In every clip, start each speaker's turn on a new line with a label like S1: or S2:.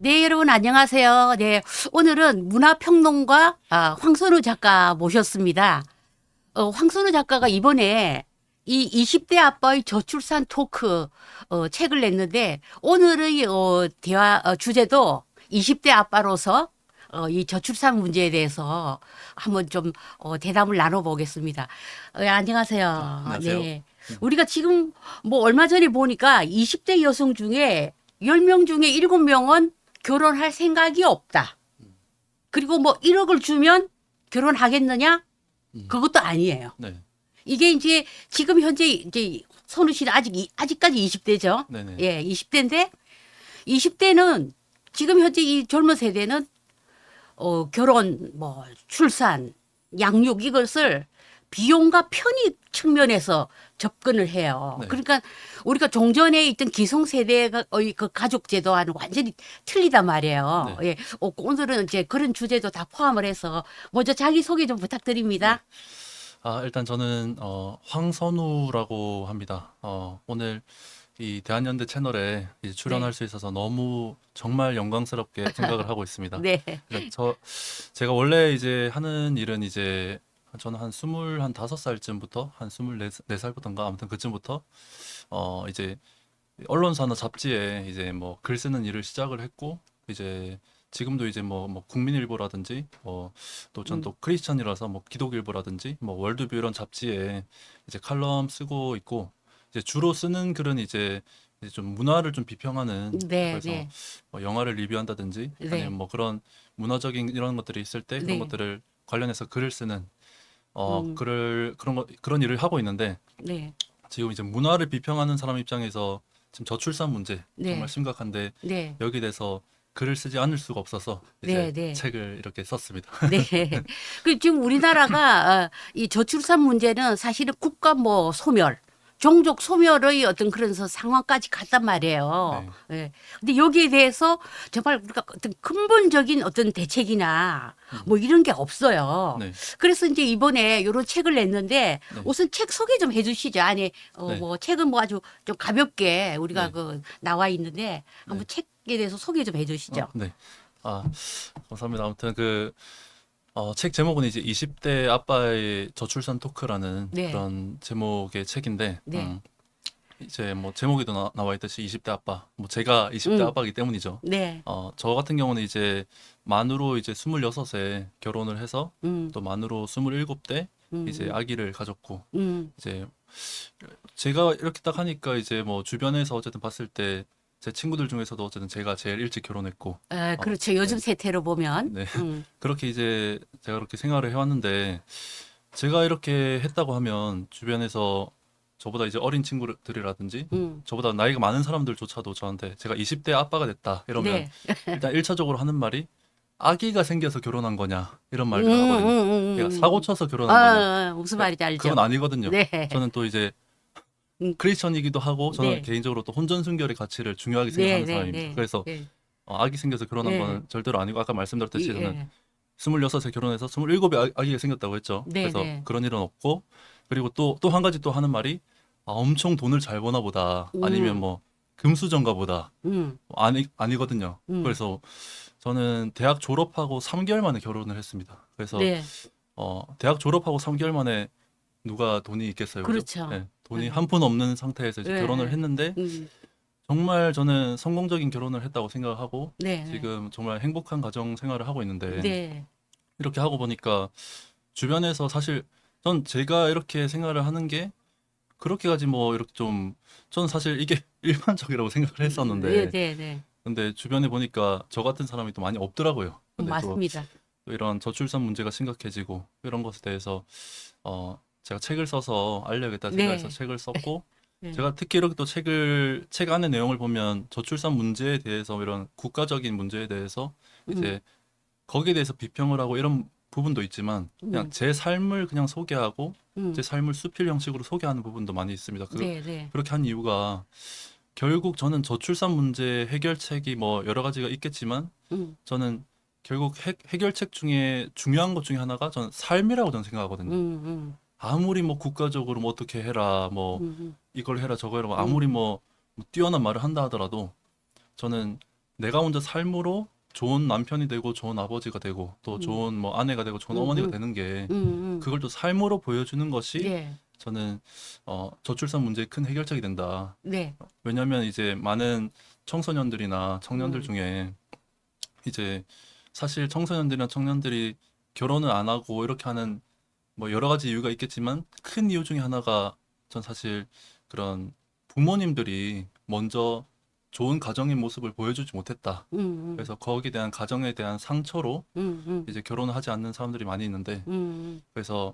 S1: 네, 여러분 안녕하세요. 네, 오늘은 문화평론가 황선우 작가 모셨습니다. 황선우 작가가 이번에 이 20대 아빠의 저출산 토크 책을 냈는데 오늘의 대화 주제도 20대 아빠로서 이 저출산 문제에 대해서 한번 좀 대담을 나눠보겠습니다. 안녕하세요.
S2: 안녕하세요.
S1: 네. 우리가 지금 뭐 얼마 전에 보니까 20대 여성 중에 10명 중에 7명은 결혼할 생각이 없다. 그리고 뭐 1억을 주면 결혼하겠느냐? 그것도 아니에요.
S2: 네,
S1: 이게 이제 지금 현재 이제 선우 씨는 아직까지 20대죠.
S2: 네네.
S1: 예, 20대인데 20대는 지금 현재 이 젊은 세대는 결혼, 뭐 출산, 양육 이것을 비용과 편익 측면에서 접근을 해요.
S2: 네.
S1: 그러니까 우리가 종전에 있던 기성세대의 그 가족 제도와는 완전히 틀리단 말이에요.
S2: 네.
S1: 예. 오늘은 이제 그런 주제도 다 포함을 해서 먼저 자기 소개 좀 부탁드립니다.
S2: 일단 저는 황선우라고 합니다. 오늘 이 대한연대 채널에 이제 출연할
S1: 네.
S2: 수 있어서 너무 정말 영광스럽게 생각을 하고 있습니다.
S1: 네.
S2: 제가 원래 이제 하는 일은 이제 저는 한 25살쯤부터 한 24살부터인가 아무튼 그쯤부터 이제 언론사나 잡지에 이제 뭐 글 쓰는 일을 시작을 했고 이제 지금도 이제 뭐 국민일보라든지 또 전 또 크리스천이라서 뭐 기독일보라든지 뭐 월드뷰 이런 잡지에 이제 칼럼 쓰고 있고 이제 주로 쓰는 글은 이제 좀 문화를 좀 비평하는
S1: 네,
S2: 그래서
S1: 네.
S2: 뭐 영화를 리뷰한다든지
S1: 네.
S2: 아니면 뭐 그런 문화적인 이런 것들이 있을 때 그런
S1: 네.
S2: 것들을 관련해서 글을 쓰는
S1: 음,
S2: 그런 일을 하고 있는데
S1: 네.
S2: 지금 이제 문화를 비평하는 사람 입장에서 지금 저출산 문제 정말
S1: 네.
S2: 심각한데
S1: 네.
S2: 여기에 대해서 글을 쓰지 않을 수가 없어서
S1: 네.
S2: 이제
S1: 네.
S2: 책을 이렇게 썼습니다.
S1: 네. 그 지금 우리나라가 이 저출산 문제는 사실은 국가 뭐 소멸, 종족 소멸의 어떤 그런 상황까지 갔단 말이에요.
S2: 네.
S1: 예. 근데 여기에 대해서 정말 우리가 어떤 근본적인 어떤 대책이나 뭐 이런 게 없어요.
S2: 네.
S1: 그래서 이제 이번에 이런 책을 냈는데
S2: 네.
S1: 우선 책 소개 좀 해주시죠. 아니,
S2: 네.
S1: 뭐 책은 뭐 아주 좀 가볍게 우리가
S2: 네.
S1: 그 나와 있는데 한번
S2: 네.
S1: 책에 대해서 소개 좀 해주시죠.
S2: 네. 아, 감사합니다. 아무튼 책 제목은 이제 20대 아빠의 저출산 토크라는
S1: 네.
S2: 그런 제목의 책인데,
S1: 네.
S2: 이제 뭐 제목에도 나와 있듯이 20대 아빠, 뭐 제가 20대
S1: 음.
S2: 아빠이기 때문이죠.
S1: 네.
S2: 저 같은 경우는 이제 만으로 이제 26에 결혼을 해서
S1: 음.
S2: 또 만으로 27대 이제
S1: 음.
S2: 아기를 가졌고,
S1: 음.
S2: 이제 제가 이렇게 딱 하니까 이제 뭐 주변에서 어쨌든 봤을 때 제 친구들 중에서도 어쨌든 제가 제일 일찍 결혼했고,
S1: 그렇죠. 요즘
S2: 네.
S1: 세태로 보면.
S2: 네. 그렇게 이제 제가 그렇게 생활을 해왔는데 제가 이렇게 했다고 하면 주변에서 저보다 이제 어린 친구들이라든지
S1: 음.
S2: 저보다 나이가 많은 사람들조차도 저한테 제가 20대 아빠가 됐다 이러면
S1: 네.
S2: 일단 1차적으로 하는 말이 아기가 생겨서 결혼한 거냐 이런 말들을 하거든요. 그러니까 사고 쳐서 결혼한 거냐.
S1: 무슨
S2: 그러니까
S1: 말인지 알죠.
S2: 그건 아니거든요.
S1: 네.
S2: 저는 또 이제
S1: 음.
S2: 크리스천이기도 하고 저는
S1: 네.
S2: 개인적으로 또 혼전순결의 가치를 중요하게
S1: 네,
S2: 생각하는
S1: 네,
S2: 사람입니다.
S1: 네.
S2: 그래서
S1: 네.
S2: 아기 생겨서 결혼한
S1: 네.
S2: 거는 절대로 아니고 아까 말씀드렸듯이 저는
S1: 예.
S2: 26에 결혼해서 27에 아기가 생겼다고 했죠.
S1: 네,
S2: 그래서
S1: 네.
S2: 그런 일은 없고 그리고 또 한 가지 또 하는 말이 엄청 돈을 잘 버나 보다 아니면 뭐 금수저인가 보다
S1: 음.
S2: 아니거든요.
S1: 음.
S2: 그래서 저는 대학 졸업하고 3개월 만에 결혼을 했습니다. 그래서
S1: 네.
S2: 대학 졸업하고 3개월 만에 누가 돈이 있겠어요, 그죠?
S1: 그렇죠.
S2: 네, 돈이
S1: 네.
S2: 한 푼 없는 상태에서 이제
S1: 네.
S2: 결혼을 했는데
S1: 음.
S2: 정말 저는 성공적인 결혼을 했다고 생각하고
S1: 네.
S2: 지금 정말 행복한 가정 생활을 하고 있는데
S1: 네.
S2: 이렇게 하고 보니까 주변에서 사실 전 제가 이렇게 생활을 하는 게 그렇게까지 뭐 이렇게 좀 저는 사실 이게 일반적이라고 생각을
S1: 네,
S2: 했었는데
S1: 네, 네.
S2: 근데 주변에 보니까 저 같은 사람이 또 많이 없더라고요. 근데
S1: 맞습니다.
S2: 또 이런 저출산 문제가 심각해지고 이런 것에 대해서 제가 책을 써서 알려야겠다 생각해서
S1: 네.
S2: 책을 썼고
S1: 네.
S2: 제가 특히 이렇게 또 책 안의 내용을 보면 저출산 문제에 대해서 이런 국가적인 문제에 대해서 이제 거기에 대해서 비평을 하고 이런 부분도 있지만 그냥 제 삶을 그냥 소개하고 제 삶을 수필 형식으로 소개하는 부분도 많이 있습니다.
S1: 네, 네.
S2: 그렇게 한 이유가 결국 저는 저출산 문제 해결책이 뭐 여러 가지가 있겠지만 저는 결국 해결책 중에 중요한 것 중에 하나가 저는 삶이라고 저는 생각하거든요. 아무리 뭐 국가적으로 뭐 어떻게 해라 뭐 이걸 해라 저거 해라 뭐 아무리 뭐 뛰어난 말을 한다 하더라도 저는 내가 혼자 삶으로 좋은 남편이 되고 좋은 아버지가 되고 또 좋은 뭐 아내가 되고 좋은 어머니가 되는 게 그걸 또 삶으로 보여주는 것이
S1: 네.
S2: 저는 저출산 문제의 큰 해결책이 된다.
S1: 네.
S2: 왜냐하면 이제 많은 청소년들이나 청년들 중에 이제 사실 청소년들이나 청년들이 결혼을 안 하고 이렇게 하는 뭐 여러 가지 이유가 있겠지만 큰 이유 중에 하나가 전 사실 그런 부모님들이 먼저 좋은 가정의 모습을 보여주지 못했다. 그래서 거기에 대한 가정에 대한 상처로 이제 결혼을 하지 않는 사람들이 많이 있는데 그래서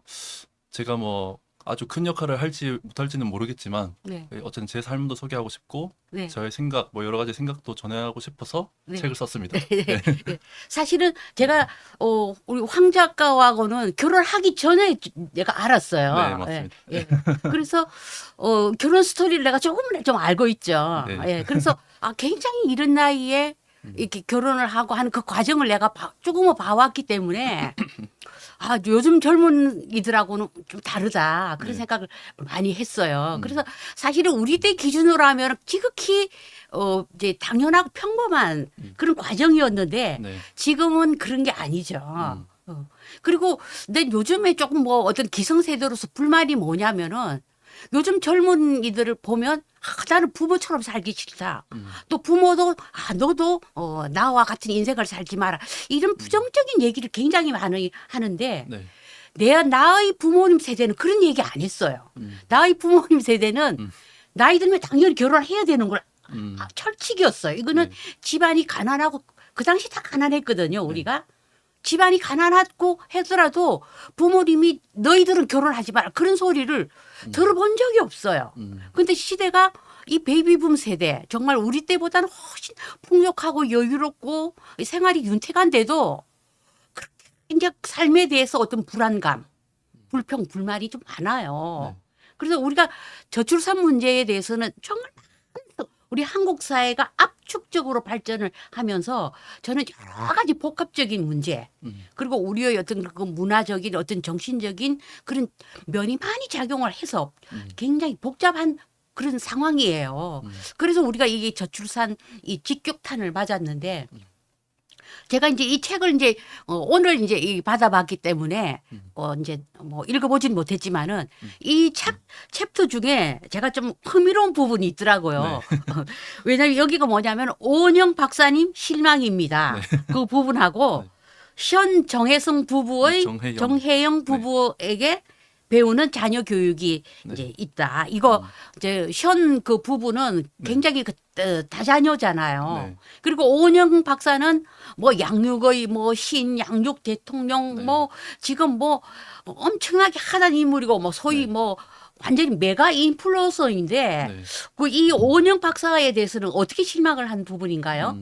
S2: 제가 뭐 아주 큰 역할을 할지 못할지는 모르겠지만
S1: 네.
S2: 어쨌든 제 삶도 소개하고 싶고
S1: 네.
S2: 저의 생각 뭐 여러 가지 생각도 전해하고 싶어서
S1: 네.
S2: 책을 썼습니다.
S1: 네. 사실은 제가 우리 황 작가하고는 결혼하기 전에 내가 알았어요.
S2: 네, 맞습니다.
S1: 예, 예. 그래서 결혼 스토리를 내가 조금 좀 알고 있죠.
S2: 네.
S1: 예. 그래서 굉장히 이른 나이에 이렇게 결혼을 하고 하는 그 과정을 내가 조금은 봐왔기 때문에 요즘 젊은이들하고는 좀 다르다 그런
S2: 네.
S1: 생각을 많이 했어요. 그래서 사실은 우리 때 기준으로 하면 지극히 이제 당연하고 평범한 그런 과정이었는데
S2: 네.
S1: 지금은 그런 게 아니죠. 그리고 근데 요즘에 조금 뭐 어떤 기성세대로서 불만이 뭐냐면은 요즘 젊은이들을 보면 나는 부모처럼 살기 싫다. 또 부모도 너도 나와 같은 인생을 살지 마라. 이런 부정적인 얘기를 굉장히 많이 하는데
S2: 네.
S1: 나의 부모님 세대는 그런 얘기 안 했어요. 나의 부모님 세대는 나이 들면 당연히 결혼해야 되는 걸 철칙이었어요. 이거는
S2: 네.
S1: 집안이 가난하고 그 당시 다 가난했거든요. 우리가. 집안이 가난하고 하더라도 부모님이 너희들은 결혼하지 마라 그런 소리를 들어본 적이 없어요. 근데 시대가 이 베이비붐 세대 정말 우리 때보다는 훨씬 풍족하고 여유롭고 생활이 윤택한데도 그렇게 이제 삶에 대해서 어떤 불안감, 불평, 불만이 좀 많아요.
S2: 네.
S1: 그래서 우리가 저출산 문제에 대해서는 정말 우리 한국 사회가 압축적으로 발전을 하면서 저는 여러 가지 복합적인 문제 그리고 우리의 어떤 그 문화적인 어떤 정신적인 그런 면이 많이 작용을 해서 굉장히 복잡한 그런 상황이에요. 그래서 우리가 이게 저출산 이 직격탄을 맞았는데 제가 이제 이 책을 이제 오늘 이제 받아봤기 때문에 이제 뭐 읽어보진 못했지만은 이 챕터 중에 제가 좀 흥미로운 부분이 있더라고요. 왜냐하면 여기가 뭐냐면 오은영 박사님 실망입니다.
S2: 네.
S1: 그 부분하고
S2: 네.
S1: 현 정혜성 부부의
S2: 정혜영.
S1: 정혜영 부부에게 배우는 자녀 교육이
S2: 네.
S1: 이제 있다. 이거 이제 현 그 부부는 굉장히 다자녀잖아요.
S2: 네.
S1: 그리고 오은영 박사는 뭐 양육의 뭐 신, 양육 대통령
S2: 네.
S1: 뭐 지금 뭐 엄청나게 하단 인물이고 뭐 소위
S2: 네.
S1: 뭐 완전히 메가 인플루언서인데
S2: 네.
S1: 그 이 오은영 박사에 대해서는 어떻게 실망을 한 부분인가요?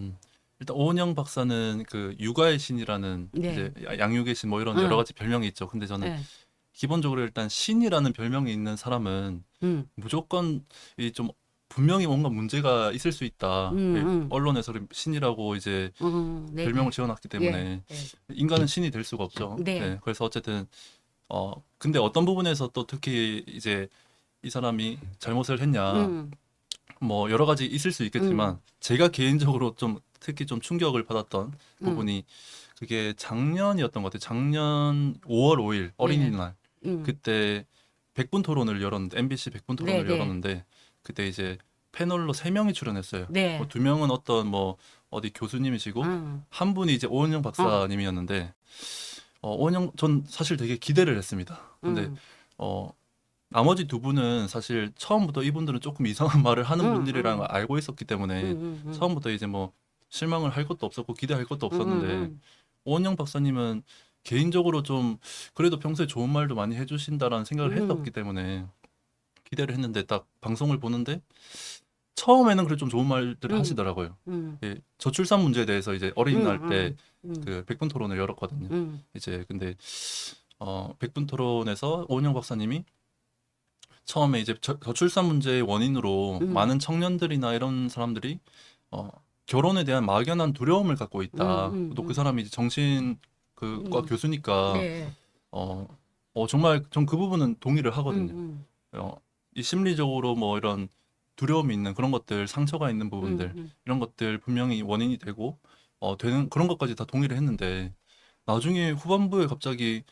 S2: 일단 오은영 박사는 그 육아의 신이라는
S1: 네.
S2: 이제 양육의 신 뭐 이런 여러 가지 별명이 있죠. 근데 저는
S1: 네.
S2: 기본적으로 일단 신이라는 별명이 있는 사람은 무조건 이 좀 분명히 뭔가 문제가 있을 수 있다. 언론에서 신이라고 이제
S1: 네.
S2: 별명을 지어놨기 때문에
S1: 예.
S2: 인간은 신이 될 수가 없죠.
S1: 네.
S2: 그래서 어쨌든 근데 어떤 부분에서 또 특히 이제 이 사람이 잘못을 했냐 뭐 여러 가지 있을 수 있겠지만 제가 개인적으로 좀 특히 좀 충격을 받았던 부분이 그게 작년이었던 것 같아요. 작년 5월 5일 어린이날 그때 100분 토론을 열었는데 MBC 100분 토론을
S1: 네, 네.
S2: 열었는데 그때 이제 패널로 3명이 출연했어요.
S1: 네.
S2: 뭐 2명은 어떤 뭐 어디 교수님이시고 한 분이 이제 오은영 박사님이었는데 오은영 전 사실 되게 기대를 했습니다. 근데 나머지 두 분은 사실 처음부터 이분들은 조금 이상한 말을 하는 분들이라는 걸 알고 있었기 때문에 처음부터 이제 뭐 실망을 할 것도 없었고 기대할 것도 없었는데 오은영 박사님은 개인적으로 좀 그래도 평소에 좋은 말도 많이 해주신다라는 생각을 했었기 때문에 기대를 했는데 딱 방송을 보는데 처음에는 그래 좀 좋은 말들을 하시더라고요. 예, 저출산 문제에 대해서 이제 어린이날 때 그 100분 토론을 열었거든요. 이제 근데 100분 토론에서 오은영 박사님이 처음에 이제 저출산 문제의 원인으로 많은 청년들이나 이런 사람들이 결혼에 대한 막연한 두려움을 갖고 있다. 또 그 사람이 이제 정신 그과 교수니까
S1: 네.
S2: 정말 전 그 부분은 동의를 하거든요. 이 심리적으로 뭐 이런 두려움이 있는 그런 것들, 상처가 있는 부분들 이런 것들 분명히 원인이 되고 되는 그런 것까지 다 동의를 했는데 나중에 후반부에 갑자기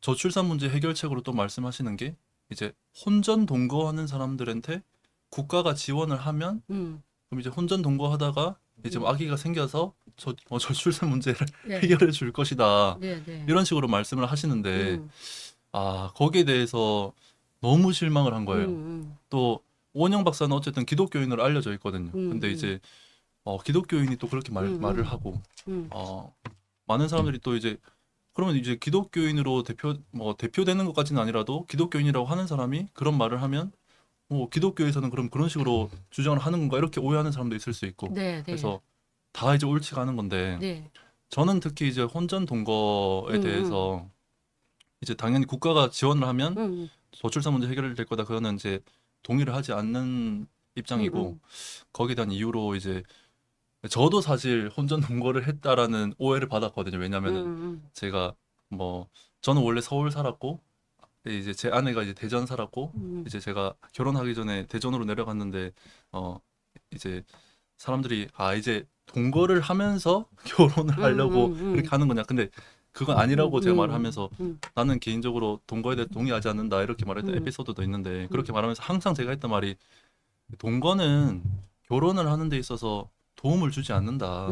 S2: 저출산 문제 해결책으로 또 말씀하시는 게 이제 혼전 동거하는 사람들한테 국가가 지원을 하면 그럼 이제 혼전 동거하다가 이제 아기가 생겨서 저출산 문제를
S1: 네.
S2: 해결해 줄 것이다.
S1: 네, 네.
S2: 이런 식으로 말씀을 하시는데 거기에 대해서 너무 실망을 한 거예요. 또 오은영 박사는 어쨌든 기독교인으로 알려져 있거든요. 근데 이제 기독교인이 또 그렇게 말을 하고 많은 사람들이 또 이제 그러면 이제 기독교인으로 대표되는 것까지는 아니라도 기독교인이라고 하는 사람이 그런 말을 하면 기독교에서는 그럼 그런 식으로 주장을 하는 건가 이렇게 오해하는 사람도 있을 수 있고
S1: 네, 네.
S2: 그래서 다 이제 옳지가 않은 건데
S1: 네.
S2: 저는 특히 이제 혼전 동거에 대해서 이제 당연히 국가가 지원을 하면 저출산 문제 해결될 거다 그거는 이제 동의를 하지 않는 입장이고 거기에 대한 이유로 이제 저도 사실 혼전 동거를 했다라는 오해를 받았거든요. 왜냐면은 제가 저는 원래 서울 살았고 이제 제 아내가 이제 대전 살았고 이제 제가 결혼하기 전에 대전으로 내려갔는데 이제 사람들이 이제 동거를 하면서 결혼을 하려고 그렇게 하는 거냐. 근데 그건 아니라고 제가 말하면서 나는 개인적으로 동거에 대해 동의하지 않는다 이렇게 말했던 에피소드도 있는데 그렇게 말하면서 항상 제가 했던 말이 동거는 결혼을 하는 데 있어서 도움을 주지 않는다.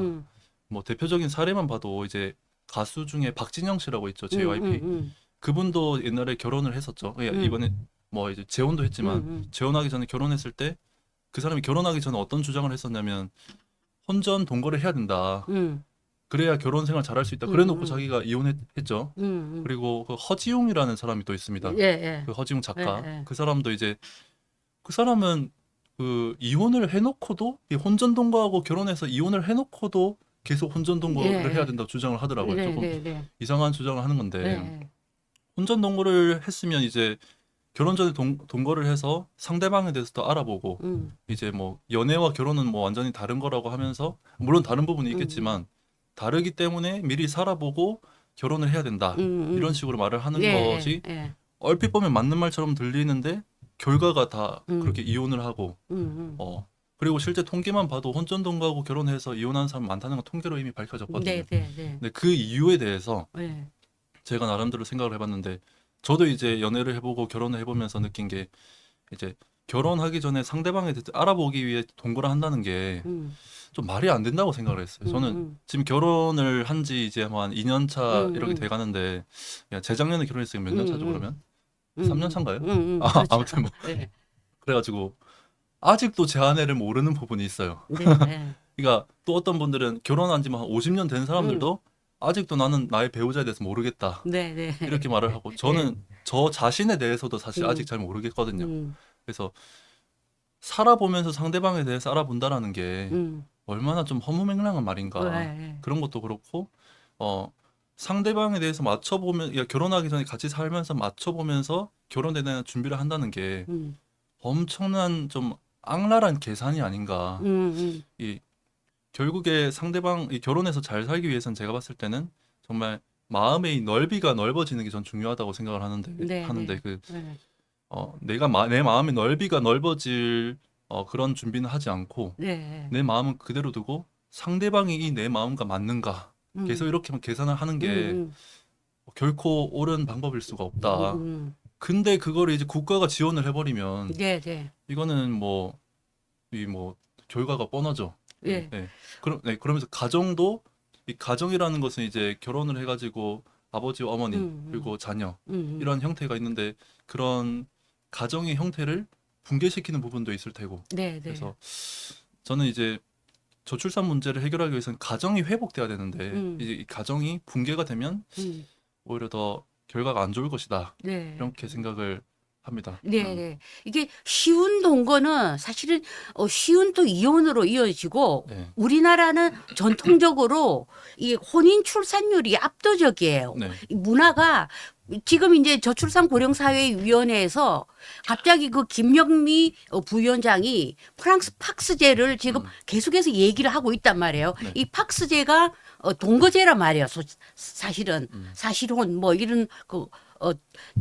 S2: 뭐 대표적인 사례만 봐도 이제 가수 중에 박진영 씨라고 있죠. JYP. 그분도 옛날에 결혼을 했었죠. 이번에 뭐 이제 재혼도 했지만 재혼하기 전에 결혼했을 때 그 사람이 결혼하기 전에 어떤 주장을 했었냐면 혼전 동거를 해야 된다. 그래야 결혼 생활 잘할 수 있다. 그래놓고 자기가 이혼했죠. 그리고 그 허지웅이라는 사람이 또 있습니다.
S1: 예, 예.
S2: 그 허지웅 작가.
S1: 예, 예.
S2: 그 사람도 이제 그 사람은 그 이혼을 해놓고도 이 혼전 동거하고 결혼해서 이혼을 해놓고도 계속 혼전 동거를
S1: 예,
S2: 해야 된다고 주장을 하더라고요.
S1: 네,
S2: 조금
S1: 네, 네.
S2: 이상한 주장을 하는 건데
S1: 네.
S2: 혼전 동거를 했으면 이제 결혼 전에 동거를 해서 상대방에 대해서 더 알아보고 이제 뭐 연애와 결혼은 뭐 완전히 다른 거라고 하면서 물론 다른 부분이 있겠지만 다르기 때문에 미리 살아보고 결혼을 해야 된다 이런 식으로 말을 하는
S1: 예,
S2: 것이
S1: 예.
S2: 얼핏 보면 맞는 말처럼 들리는데 결과가 다 그렇게 이혼을 하고 그리고 실제 통계만 봐도 혼전 동거하고 결혼해서 이혼하는 사람 많다는 건 통계로 이미 밝혀졌거든요.
S1: 네, 네, 네.
S2: 근데 그 이유에 대해서
S1: 네.
S2: 제가 나름대로 생각을 해봤는데 저도 이제 연애를 해보고 결혼을 해보면서 느낀 게 이제 결혼하기 전에 상대방에 대해서 알아보기 위해 동거를 한다는 게 좀 말이 안 된다고 생각을 했어요. 저는 지금 결혼을 한 지 이제 한 2년 차 이렇게 돼 가는데 재작년에 결혼했어요. 몇 년 차죠 그러면? 3년 차인가요?
S1: 그렇죠.
S2: 아무튼 뭐
S1: 네.
S2: 그래가지고 아직도 제 아내를 모르는 부분이 있어요.
S1: 네, 네.
S2: 그러니까 또 어떤 분들은 결혼한 지 한 50년 된 사람들도 아직도 나는 나의 배우자에 대해서 모르겠다.
S1: 네, 네.
S2: 이렇게 말을 하고 저는 저 자신에 대해서도 사실 아직 잘 모르겠거든요. 그래서 살아보면서 상대방에 대해서 알아본다라는 게 얼마나 좀 허무맹랑한 말인가.
S1: 네.
S2: 그런 것도 그렇고 상대방에 대해서 맞춰보면 결혼하기 전에 같이 살면서 맞춰보면서 결혼에 대한 준비를 한다는 게 엄청난 좀 악랄한 계산이 아닌가. 이 결국에 상대방이 결혼해서 잘 살기 위해서는 제가 봤을 때는 정말 마음의 넓이가 넓어지는 게 전 중요하다고 생각을 하는데
S1: 네,
S2: 그
S1: 네.
S2: 내 마음의 넓이가 넓어질 그런 준비는 하지 않고
S1: 네.
S2: 내 마음은 그대로 두고 상대방이 이 내 마음과 맞는가 계속 이렇게만 계산을 하는 게 결코 옳은 방법일 수가 없다. 근데 그거를 이제 국가가 지원을 해버리면
S1: 네, 네.
S2: 이거는 결과가 뻔하죠.
S1: 예.
S2: 네. 그러면서 가정도 이 가정이라는 것은 이제 결혼을 해가지고 아버지와 어머니 그리고 자녀 이런 형태가 있는데 그런 가정의 형태를 붕괴시키는 부분도 있을 테고
S1: 네, 네.
S2: 그래서 저는 이제 저출산 문제를 해결하기 위해서는 가정이 회복돼야 되는데 이제 이 가정이 붕괴가 되면 오히려 더 결과가 안 좋을 것이다
S1: 네.
S2: 이렇게 생각을 합니다.
S1: 네, 네. 이게 쉬운 동거는 사실은 쉬운 또 이혼으로 이어지고
S2: 네.
S1: 우리나라는 전통적으로 이 혼인 출산율이 압도적이에요.
S2: 네.
S1: 이 문화가 지금 이제 저출산 고령사회위원회에서 갑자기 그 김영미 부위원장이 프랑스 팍스제를 지금 계속해서 얘기를 하고 있단 말이에요.
S2: 네.
S1: 이 팍스제가 동거제란 말이에요. 사실은 사실혼 뭐 이런 그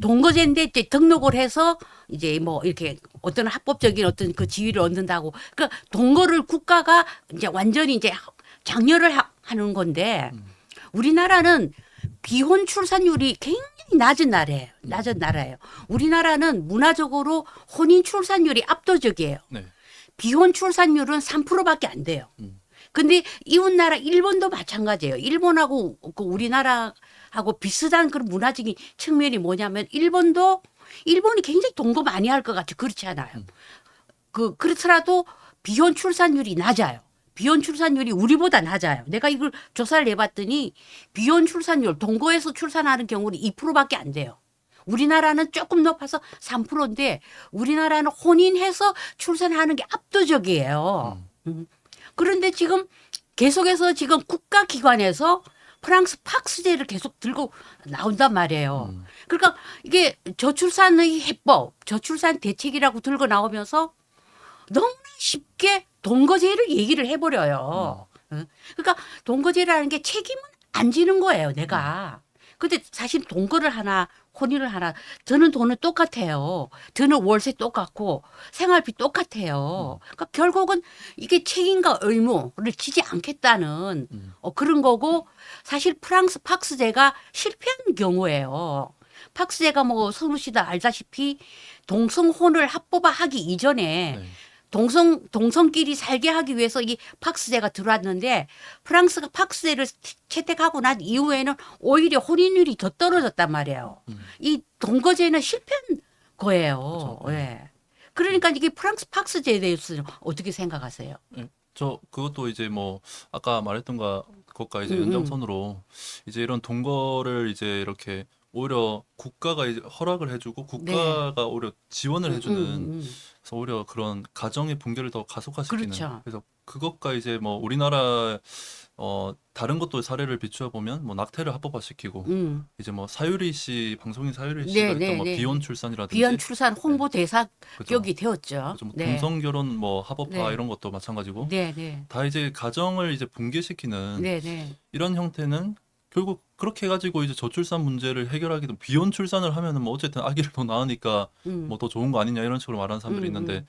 S1: 동거제인데 이제 등록을 해서 이제 뭐 이렇게 어떤 합법적인 어떤 그 지위를 얻는다고. 그러니까 동거를 국가가 이제 완전히 이제 장려를 하는 건데 우리나라는 비혼 출산율이 굉장히 낮은 나라예요. 낮은 나라예요. 우리나라는 문화적으로 혼인 출산율이 압도적이에요.
S2: 네.
S1: 비혼 출산율은 3%밖에 안 돼요. 근데 이웃나라 일본도 마찬가지예요. 일본하고 그 우리나라하고 비슷한 그런 문화적인 측면이 뭐냐면 일본이 굉장히 동거 많이 할 것 같죠. 그렇지 않아요. 그렇더라도 비혼 출산율이 낮아요. 비혼 출산율이 우리보다 낮아요. 내가 이걸 조사를 해봤더니 비혼 출산율, 동거에서 출산하는 경우는 2%밖에 안 돼요. 우리나라는 조금 높아서 3%인데 우리나라는 혼인해서 출산하는 게 압도적이에요. 그런데 지금 계속해서 지금 국가기관에서 프랑스 팍스제를 계속 들고 나온단 말이에요. 그러니까 이게 저출산의 해법, 저출산 대책이라고 들고 나오면서 너무나 쉽게 동거제를 얘기를 해버려요. 그러니까 동거제라는 게 책임은 안 지는 거예요, 내가. 근데 사실 동거를 하나, 혼인을 하나, 드는 돈은 똑같아요. 드는 월세 똑같고, 생활비 똑같아요. 그러니까 결국은 이게 책임과 의무를 지지 않겠다는 그런 거고, 사실 프랑스 팍스제가 실패한 경우예요. 팍스제가 뭐 선우 씨도 알다시피 동성혼을 합법화하기 이전에
S2: 네.
S1: 동성끼리 살게 하기 위해서 이 팍스제가 들어왔는데 프랑스가 팍스제를 채택하고 난 이후에는 오히려 혼인율이 더 떨어졌단 말이에요. 이 동거제는 실패한 거예요.
S2: 그렇죠.
S1: 예. 그러니까 이게 프랑스 팍스제에 대해서는 어떻게 생각하세요?
S2: 네. 저 그것도 이제 뭐 아까 말했던 것과 이제 연장선으로 이제 이런 동거를 이제 이렇게 오히려 국가가 이제 허락을 해주고
S1: 네.
S2: 국가가 오히려 지원을 해주는
S1: 음.
S2: 그래서 오히려 그런 가정의 붕괴를 더 가속화시키는
S1: 그렇죠.
S2: 그래서 그것과 이제 뭐 우리나라 다른 것도 사례를 비추어 보면 뭐 낙태를 합법화시키고 이제 뭐 사유리 씨 방송인 사유리 씨가
S1: 네,
S2: 했던
S1: 네,
S2: 뭐
S1: 네.
S2: 비혼 출산이라든지
S1: 비혼 출산 홍보 대사격이
S2: 그죠.
S1: 되었죠.
S2: 그죠. 뭐
S1: 네.
S2: 동성 결혼 뭐 합법화
S1: 네.
S2: 이런 것도 마찬가지고
S1: 네, 네.
S2: 다 이제 가정을 이제 붕괴시키는
S1: 네, 네.
S2: 이런 형태는 결국 그렇게 해가지고 이제 저출산 문제를 해결하기도 비혼 출산을 하면은 뭐 어쨌든 아기를 더 낳으니까 뭐 더 좋은 거 아니냐 이런 식으로 말하는 사람들이 있는데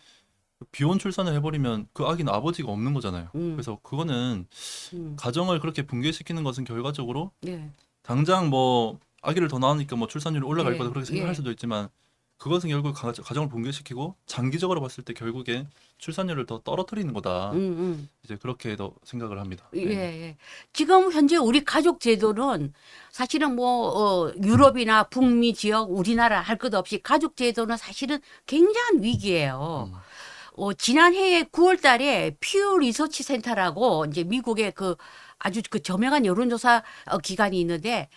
S2: 비혼 출산을 해버리면 그 아기는 아버지가 없는 거잖아요. 그래서 그거는 가정을 그렇게 붕괴시키는 것은 결과적으로
S1: 네.
S2: 당장 뭐 아기를 더 낳으니까 뭐 출산율이 올라갈
S1: 네.
S2: 거다 그렇게 생각할
S1: 예.
S2: 수도 있지만 그것은 결국 가정을 붕괴시키고 장기적으로 봤을 때 결국에 출산율을 더 떨어뜨리는 거다. 이제 그렇게 더 생각을 합니다.
S1: 예,
S2: 네.
S1: 예. 지금 현재 우리 가족 제도는 사실은 뭐 유럽이나 북미 지역 우리나라 할 것 없이 가족 제도는 사실은 굉장한 위기예요. 지난해 9월 달에 퓨 리서치 센터라고 이제 미국의 그 아주 그 저명한 여론조사 기관이 있는데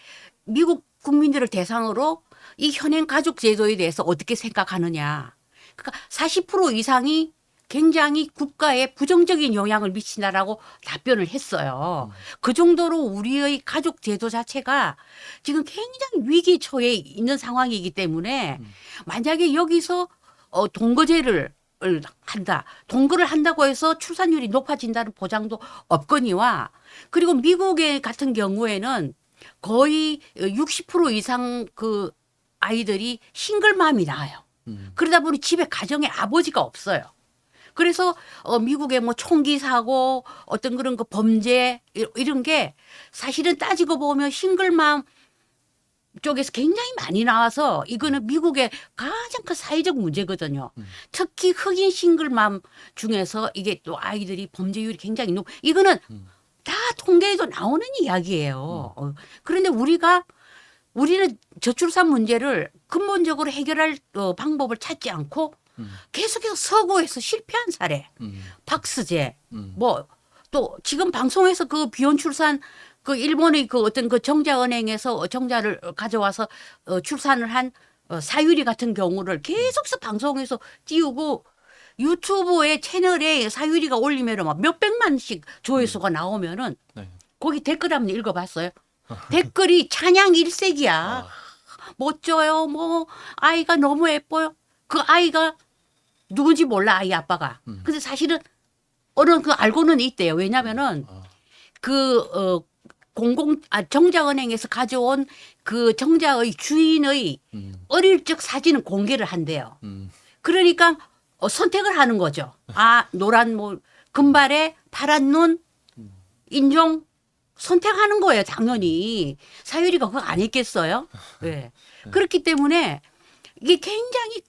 S1: 미국 국민들을 대상으로 이 현행 가족 제도에 대해서 어떻게 생각하느냐. 그러니까 40% 이상이 굉장히 국가에 부정적인 영향을 미친다라고 답변을 했어요. 그 정도로 우리의 가족 제도 자체가 지금 굉장히 위기 처해 있는 상황이기 때문에 만약에 여기서 동거제를 한다. 동거를 한다고 해서 출산율이 높아진다는 보장도 없거니와 그리고 미국의 같은 경우에는 거의 60% 이상 그 아이들이 싱글맘이 나와요. 그러다 보니 집에 가정에 아버지가 없어요. 그래서 미국의 뭐 총기 사고 어떤 그런 그 범죄 이런 게 사실은 따지고 보면 싱글맘 쪽에서 굉장히 많이 나와서 이거는 미국의 가장 큰 사회적 문제거든요. 특히 흑인 싱글맘 중에서 이게 또 아이들이 범죄율이 굉장히 높. 이거는 다 통계에도 나오는 이야기예요. 그런데 우리는 저출산 문제를 근본적으로 해결할 방법을 찾지 않고 계속해서 서구에서 실패한 사례, 박스제, 뭐 또 지금 방송에서 그 비혼 출산 그 일본의 그 어떤 그 정자은행에서 정자를 가져와서 출산을 한 사유리 같은 경우를 계속해서 방송에서 띄우고 유튜브의 채널에 사유리가 올리면은 막 몇백만씩 조회수가 나오면은
S2: 네.
S1: 거기 댓글 한번 읽어봤어요. 댓글이 찬양 일색이야. 멋져요. 뭐 아이가 너무 예뻐요. 그 아이가 누군지 몰라 아이 아빠가. 근데 사실은 어느 그 알고는 있대요. 왜냐면은 정자은행에서 가져온 그 정자의 주인의 어릴 적 사진을 공개를 한대요. 그러니까 선택을 하는 거죠. 아, 노란 뭐 금발에 파란 눈 인종 선택하는 거예요. 당연히 사유리가 그거 안 했겠어요. 네. 그렇기 때문에 이게 굉장히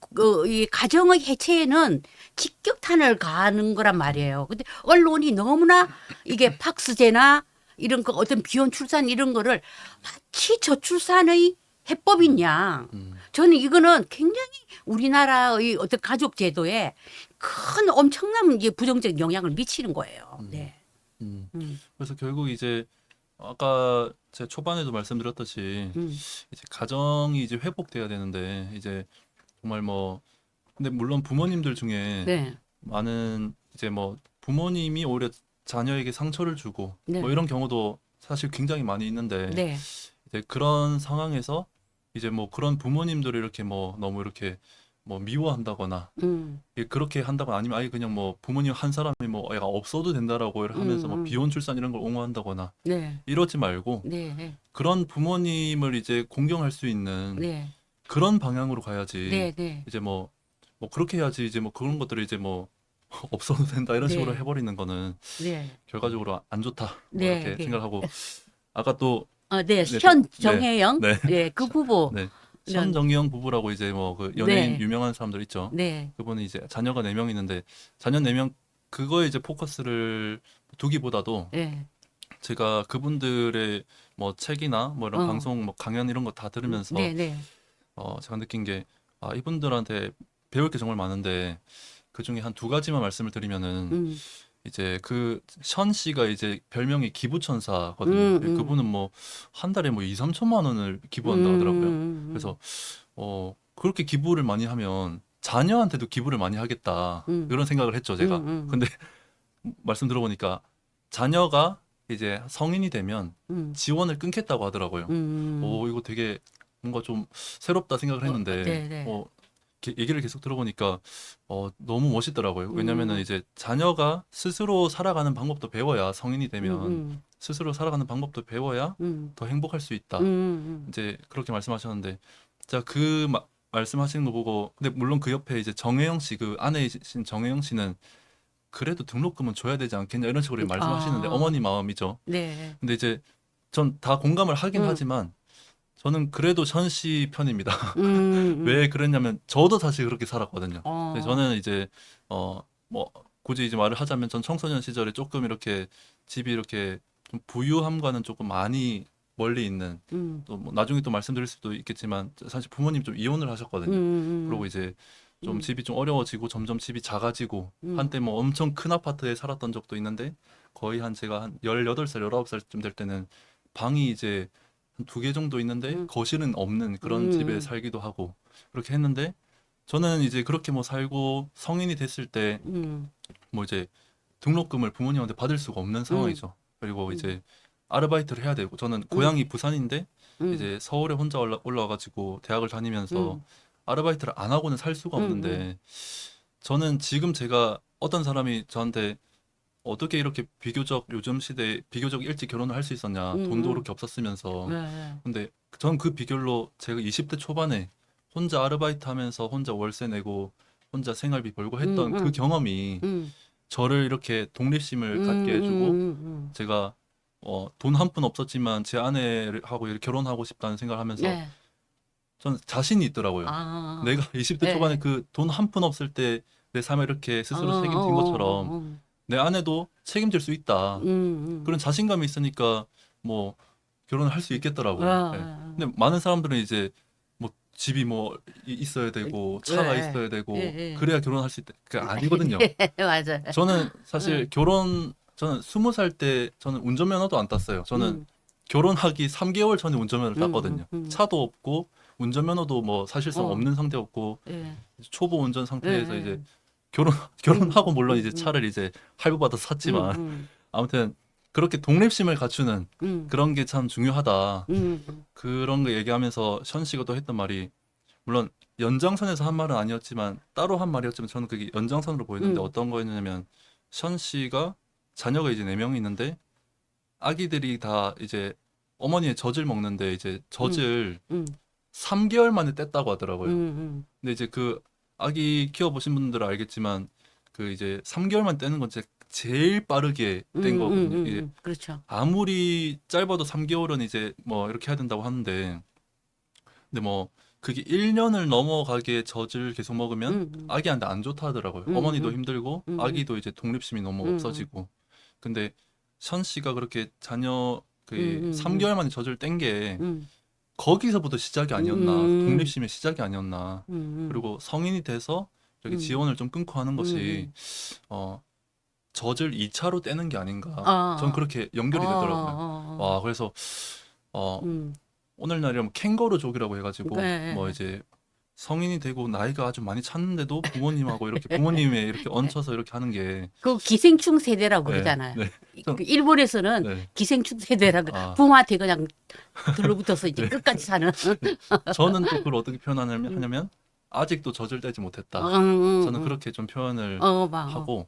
S1: 이 가정의 해체에는 직격탄을 가하는 거란 말이에요. 근데 언론이 너무나 이게 팍스제나 이런 그 어떤 비혼 출산 이런 거를 마치 저출산의 해법인 양. 저는 이거는 굉장히 우리나라의 어떤 가족 제도에 큰 엄청난 이제 부정적 영향을 미치는 거예요. 네.
S2: 그래서 결국 이제 아까 제 초반에도 말씀드렸듯이 이제 가정이 이제 회복돼야 되는데 이제 정말 뭐 근데 물론 부모님들 중에
S1: 네.
S2: 많은 이제 뭐 부모님이 오히려 자녀에게 상처를 주고
S1: 네.
S2: 뭐 이런 경우도 사실 굉장히 많이 있는데
S1: 네.
S2: 이제 그런 상황에서 이제 뭐 그런 부모님들을 이렇게 뭐 너무 이렇게 뭐 미워한다거나 그렇게 한다거나 아니면 아예 그냥 뭐 부모님 한 사람이 뭐 애가 없어도 된다라고 하면서 뭐 비혼 출산 이런 걸 옹호한다거나
S1: 네.
S2: 이러지 말고
S1: 네. 네.
S2: 그런 부모님을 이제 공경할 수 있는
S1: 네.
S2: 그런 방향으로 가야지
S1: 네. 네.
S2: 이제 뭐 그렇게 해야지 이제 뭐 그런 것들을 이제 뭐 없어도 된다 이런 식으로
S1: 네.
S2: 해버리는 거는
S1: 네.
S2: 결과적으로 안 좋다 뭐
S1: 네.
S2: 이렇게
S1: 네.
S2: 생각하고 아까 또
S1: 네.
S2: 네,
S1: 현정혜영.
S2: 네.
S1: 네. 그 부부.
S2: 네. 선정영 부부라고 이제 뭐 그 연예인
S1: 네.
S2: 유명한 사람들 있죠.
S1: 네.
S2: 그분이 이제 자녀가 4명 있는데 자녀 4명 그거에 이제 포커스를 두기보다도
S1: 네.
S2: 제가 그분들의 뭐 책이나 뭐 이런
S1: 어.
S2: 방송 뭐 강연 이런 거 다 들으면서
S1: 네. 네.
S2: 제가 느낀 게 이분들한테 배울 게 정말 많은데 그 중에 한 2가지만 말씀을 드리면은 이제 그 션 씨가 이제 별명이 기부천사거든요. 그분은 뭐 한 달에 뭐 2, 3천만 원을 기부한다 하더라고요. 그래서 그렇게 기부를 많이 하면 자녀한테도 기부를 많이 하겠다 이런 생각을 했죠, 제가. 근데 말씀 들어보니까 자녀가 이제 성인이 되면 지원을 끊겠다고 하더라고요. 이거 되게 뭔가 좀 새롭다 생각을 했는데
S1: 네, 네.
S2: 얘기를 계속 들어보니까 너무 멋있더라고요. 왜냐면은 이제 자녀가 스스로 살아가는 방법도 배워야 성인이 되면 스스로 살아가는 방법도 배워야 더 행복할 수 있다. 이제 그렇게 말씀하셨는데 자, 그 말씀하시는 거 보고 근데 물론 그 옆에 이제 정혜영 씨 그 아내이신 정혜영 씨는 그래도 등록금은 줘야 되지 않겠냐 이런 식으로 말씀하시는데 어머니 마음이죠.
S1: 네.
S2: 근데 이제 전 다 공감을 하긴 하지만 저는 그래도 션 씨 편입니다. 왜 그랬냐면 저도 사실 그렇게 살았거든요. 근데 저는 이제 뭐 굳이 이제 말을 하자면 전 청소년 시절에 조금 이렇게 집이 이렇게 좀 부유함과는 조금 많이 멀리 있는 또 뭐 나중에 또 말씀드릴 수도 있겠지만 사실 부모님 좀 이혼을 하셨거든요. 그리고 이제 좀 집이 좀 어려워지고 점점 집이 작아지고 한때 뭐 엄청 큰 아파트에 살았던 적도 있는데 거의 제가 한 18살, 19살쯤 될 때는 방이 이제 한 2개 정도 있는데 거실은 없는 그런 집에 살기도 하고 그렇게 했는데 저는 이제 그렇게 뭐 살고 성인이 됐을 때 뭐 이제 등록금을 부모님한테 받을 수가 없는 상황이죠. 그리고 이제 아르바이트를 해야 되고 저는 고향이 부산인데 이제 서울에 혼자 올라와가지고 대학을 다니면서 아르바이트를 안 하고는 살 수가 없는데 저는 지금 제가 어떤 사람이 저한테 어떻게 이렇게 비교적 요즘 시대에 비교적 일찍 결혼을 할 수 있었냐 돈도 그렇게 없었으면서
S1: 네.
S2: 근데 전 그 비결로 제가 20대 초반에 혼자 아르바이트 하면서 혼자 월세 내고 혼자 생활비 벌고 했던 그 경험이 저를 이렇게 독립심을 갖게 해주고 제가 돈 한 푼 없었지만 제 아내하고 이렇게 결혼하고 싶다는 생각을 하면서
S1: 네.
S2: 전 자신이 있더라고요. 내가 20대
S1: 네.
S2: 초반에 그 돈 한 푼 없을 때 내 삶을 이렇게 스스로 책임진 것처럼 내 아내도 책임질 수 있다. 그런 자신감이 있으니까 뭐 결혼을 할 수 있겠더라고요. 네. 근데 많은 사람들은 이제 뭐 집이 뭐 있어야 되고 차가
S1: 네.
S2: 있어야 되고
S1: 네.
S2: 그래야 결혼할 수 있다. 그게 아니거든요.
S1: 맞아요.
S2: 저는 사실 저는 20살 때 저는 운전면허도 안 땄어요. 저는 결혼하기 3개월 전에 운전면허를 땄거든요. 차도 없고 운전면허도 뭐 사실상 없는 상태였고
S1: 네.
S2: 초보 운전 상태에서
S1: 네.
S2: 이제 결혼하고 물론 이제 차를 이제 할부받아 샀지만 아무튼 그렇게 독립심을 갖추는 그런 게 참 중요하다. 그런 거 얘기하면서 션 씨가 또 했던 말이 물론 연장선에서 한 말은 아니었지만 따로 한 말이었지만 저는 그게 연장선으로 보이는데 어떤 거였냐면 션 씨가 자녀가 이제 4명이 있는데 아기들이 다 이제 어머니의 젖을 먹는데 이제 젖을
S1: 음,
S2: 3개월 만에 뗐다고 하더라고요.
S1: 음.
S2: 근데 이제 그 아기 키워보신 분들은 알겠지만 그 이제 3개월만 떼는 건 진짜 제일 빠르게 뗀 거거든요. 이게
S1: 그렇죠.
S2: 아무리 짧아도 3개월은 이제 뭐 이렇게 해야 된다고 하는데 근데 뭐 그게 1년을 넘어가게 젖을 계속 먹으면
S1: 음,
S2: 아기한테 안 좋다 하더라고요.
S1: 음,
S2: 어머니도
S1: 음,
S2: 힘들고 아기도 이제 독립심이 너무
S1: 음,
S2: 없어지고. 근데 션 씨가 그렇게 자녀 그
S1: 음,
S2: 3개월 만에 젖을 뗀 게
S1: 음,
S2: 거기서부터 시작이 아니었나.
S1: 음,
S2: 독립심의 시작이 아니었나.
S1: 음,
S2: 그리고 성인이 돼서 이렇게
S1: 음,
S2: 지원을 좀 끊고 하는 것이
S1: 음.
S2: 어 젖을 2차로 떼는 게 아닌가. 전
S1: 어,
S2: 그렇게
S1: 어,
S2: 연결이 되더라고요.
S1: 어,
S2: 와, 그래서 어
S1: 음,
S2: 오늘날이면 캥거루족이라고 해가지고 뭐
S1: 네.
S2: 이제 성인이 되고 나이가 아주 많이 찼는데도 부모님하고 이렇게 부모님에 이렇게 얹혀서 이렇게 하는 게
S1: 그 기생충 세대라고
S2: 네,
S1: 그러잖아요.
S2: 네, 좀,
S1: 그 일본에서는
S2: 네,
S1: 기생충 세대라고
S2: 아,
S1: 부모한테 그냥 들러붙어서 이제
S2: 네.
S1: 끝까지 사는.
S2: 저는 또 그걸 어떻게 표현하냐면
S1: 음,
S2: 하냐면 아직도 젖을 떼지 못했다. 저는
S1: 음.
S2: 그렇게 좀 표현을
S1: 막,
S2: 하고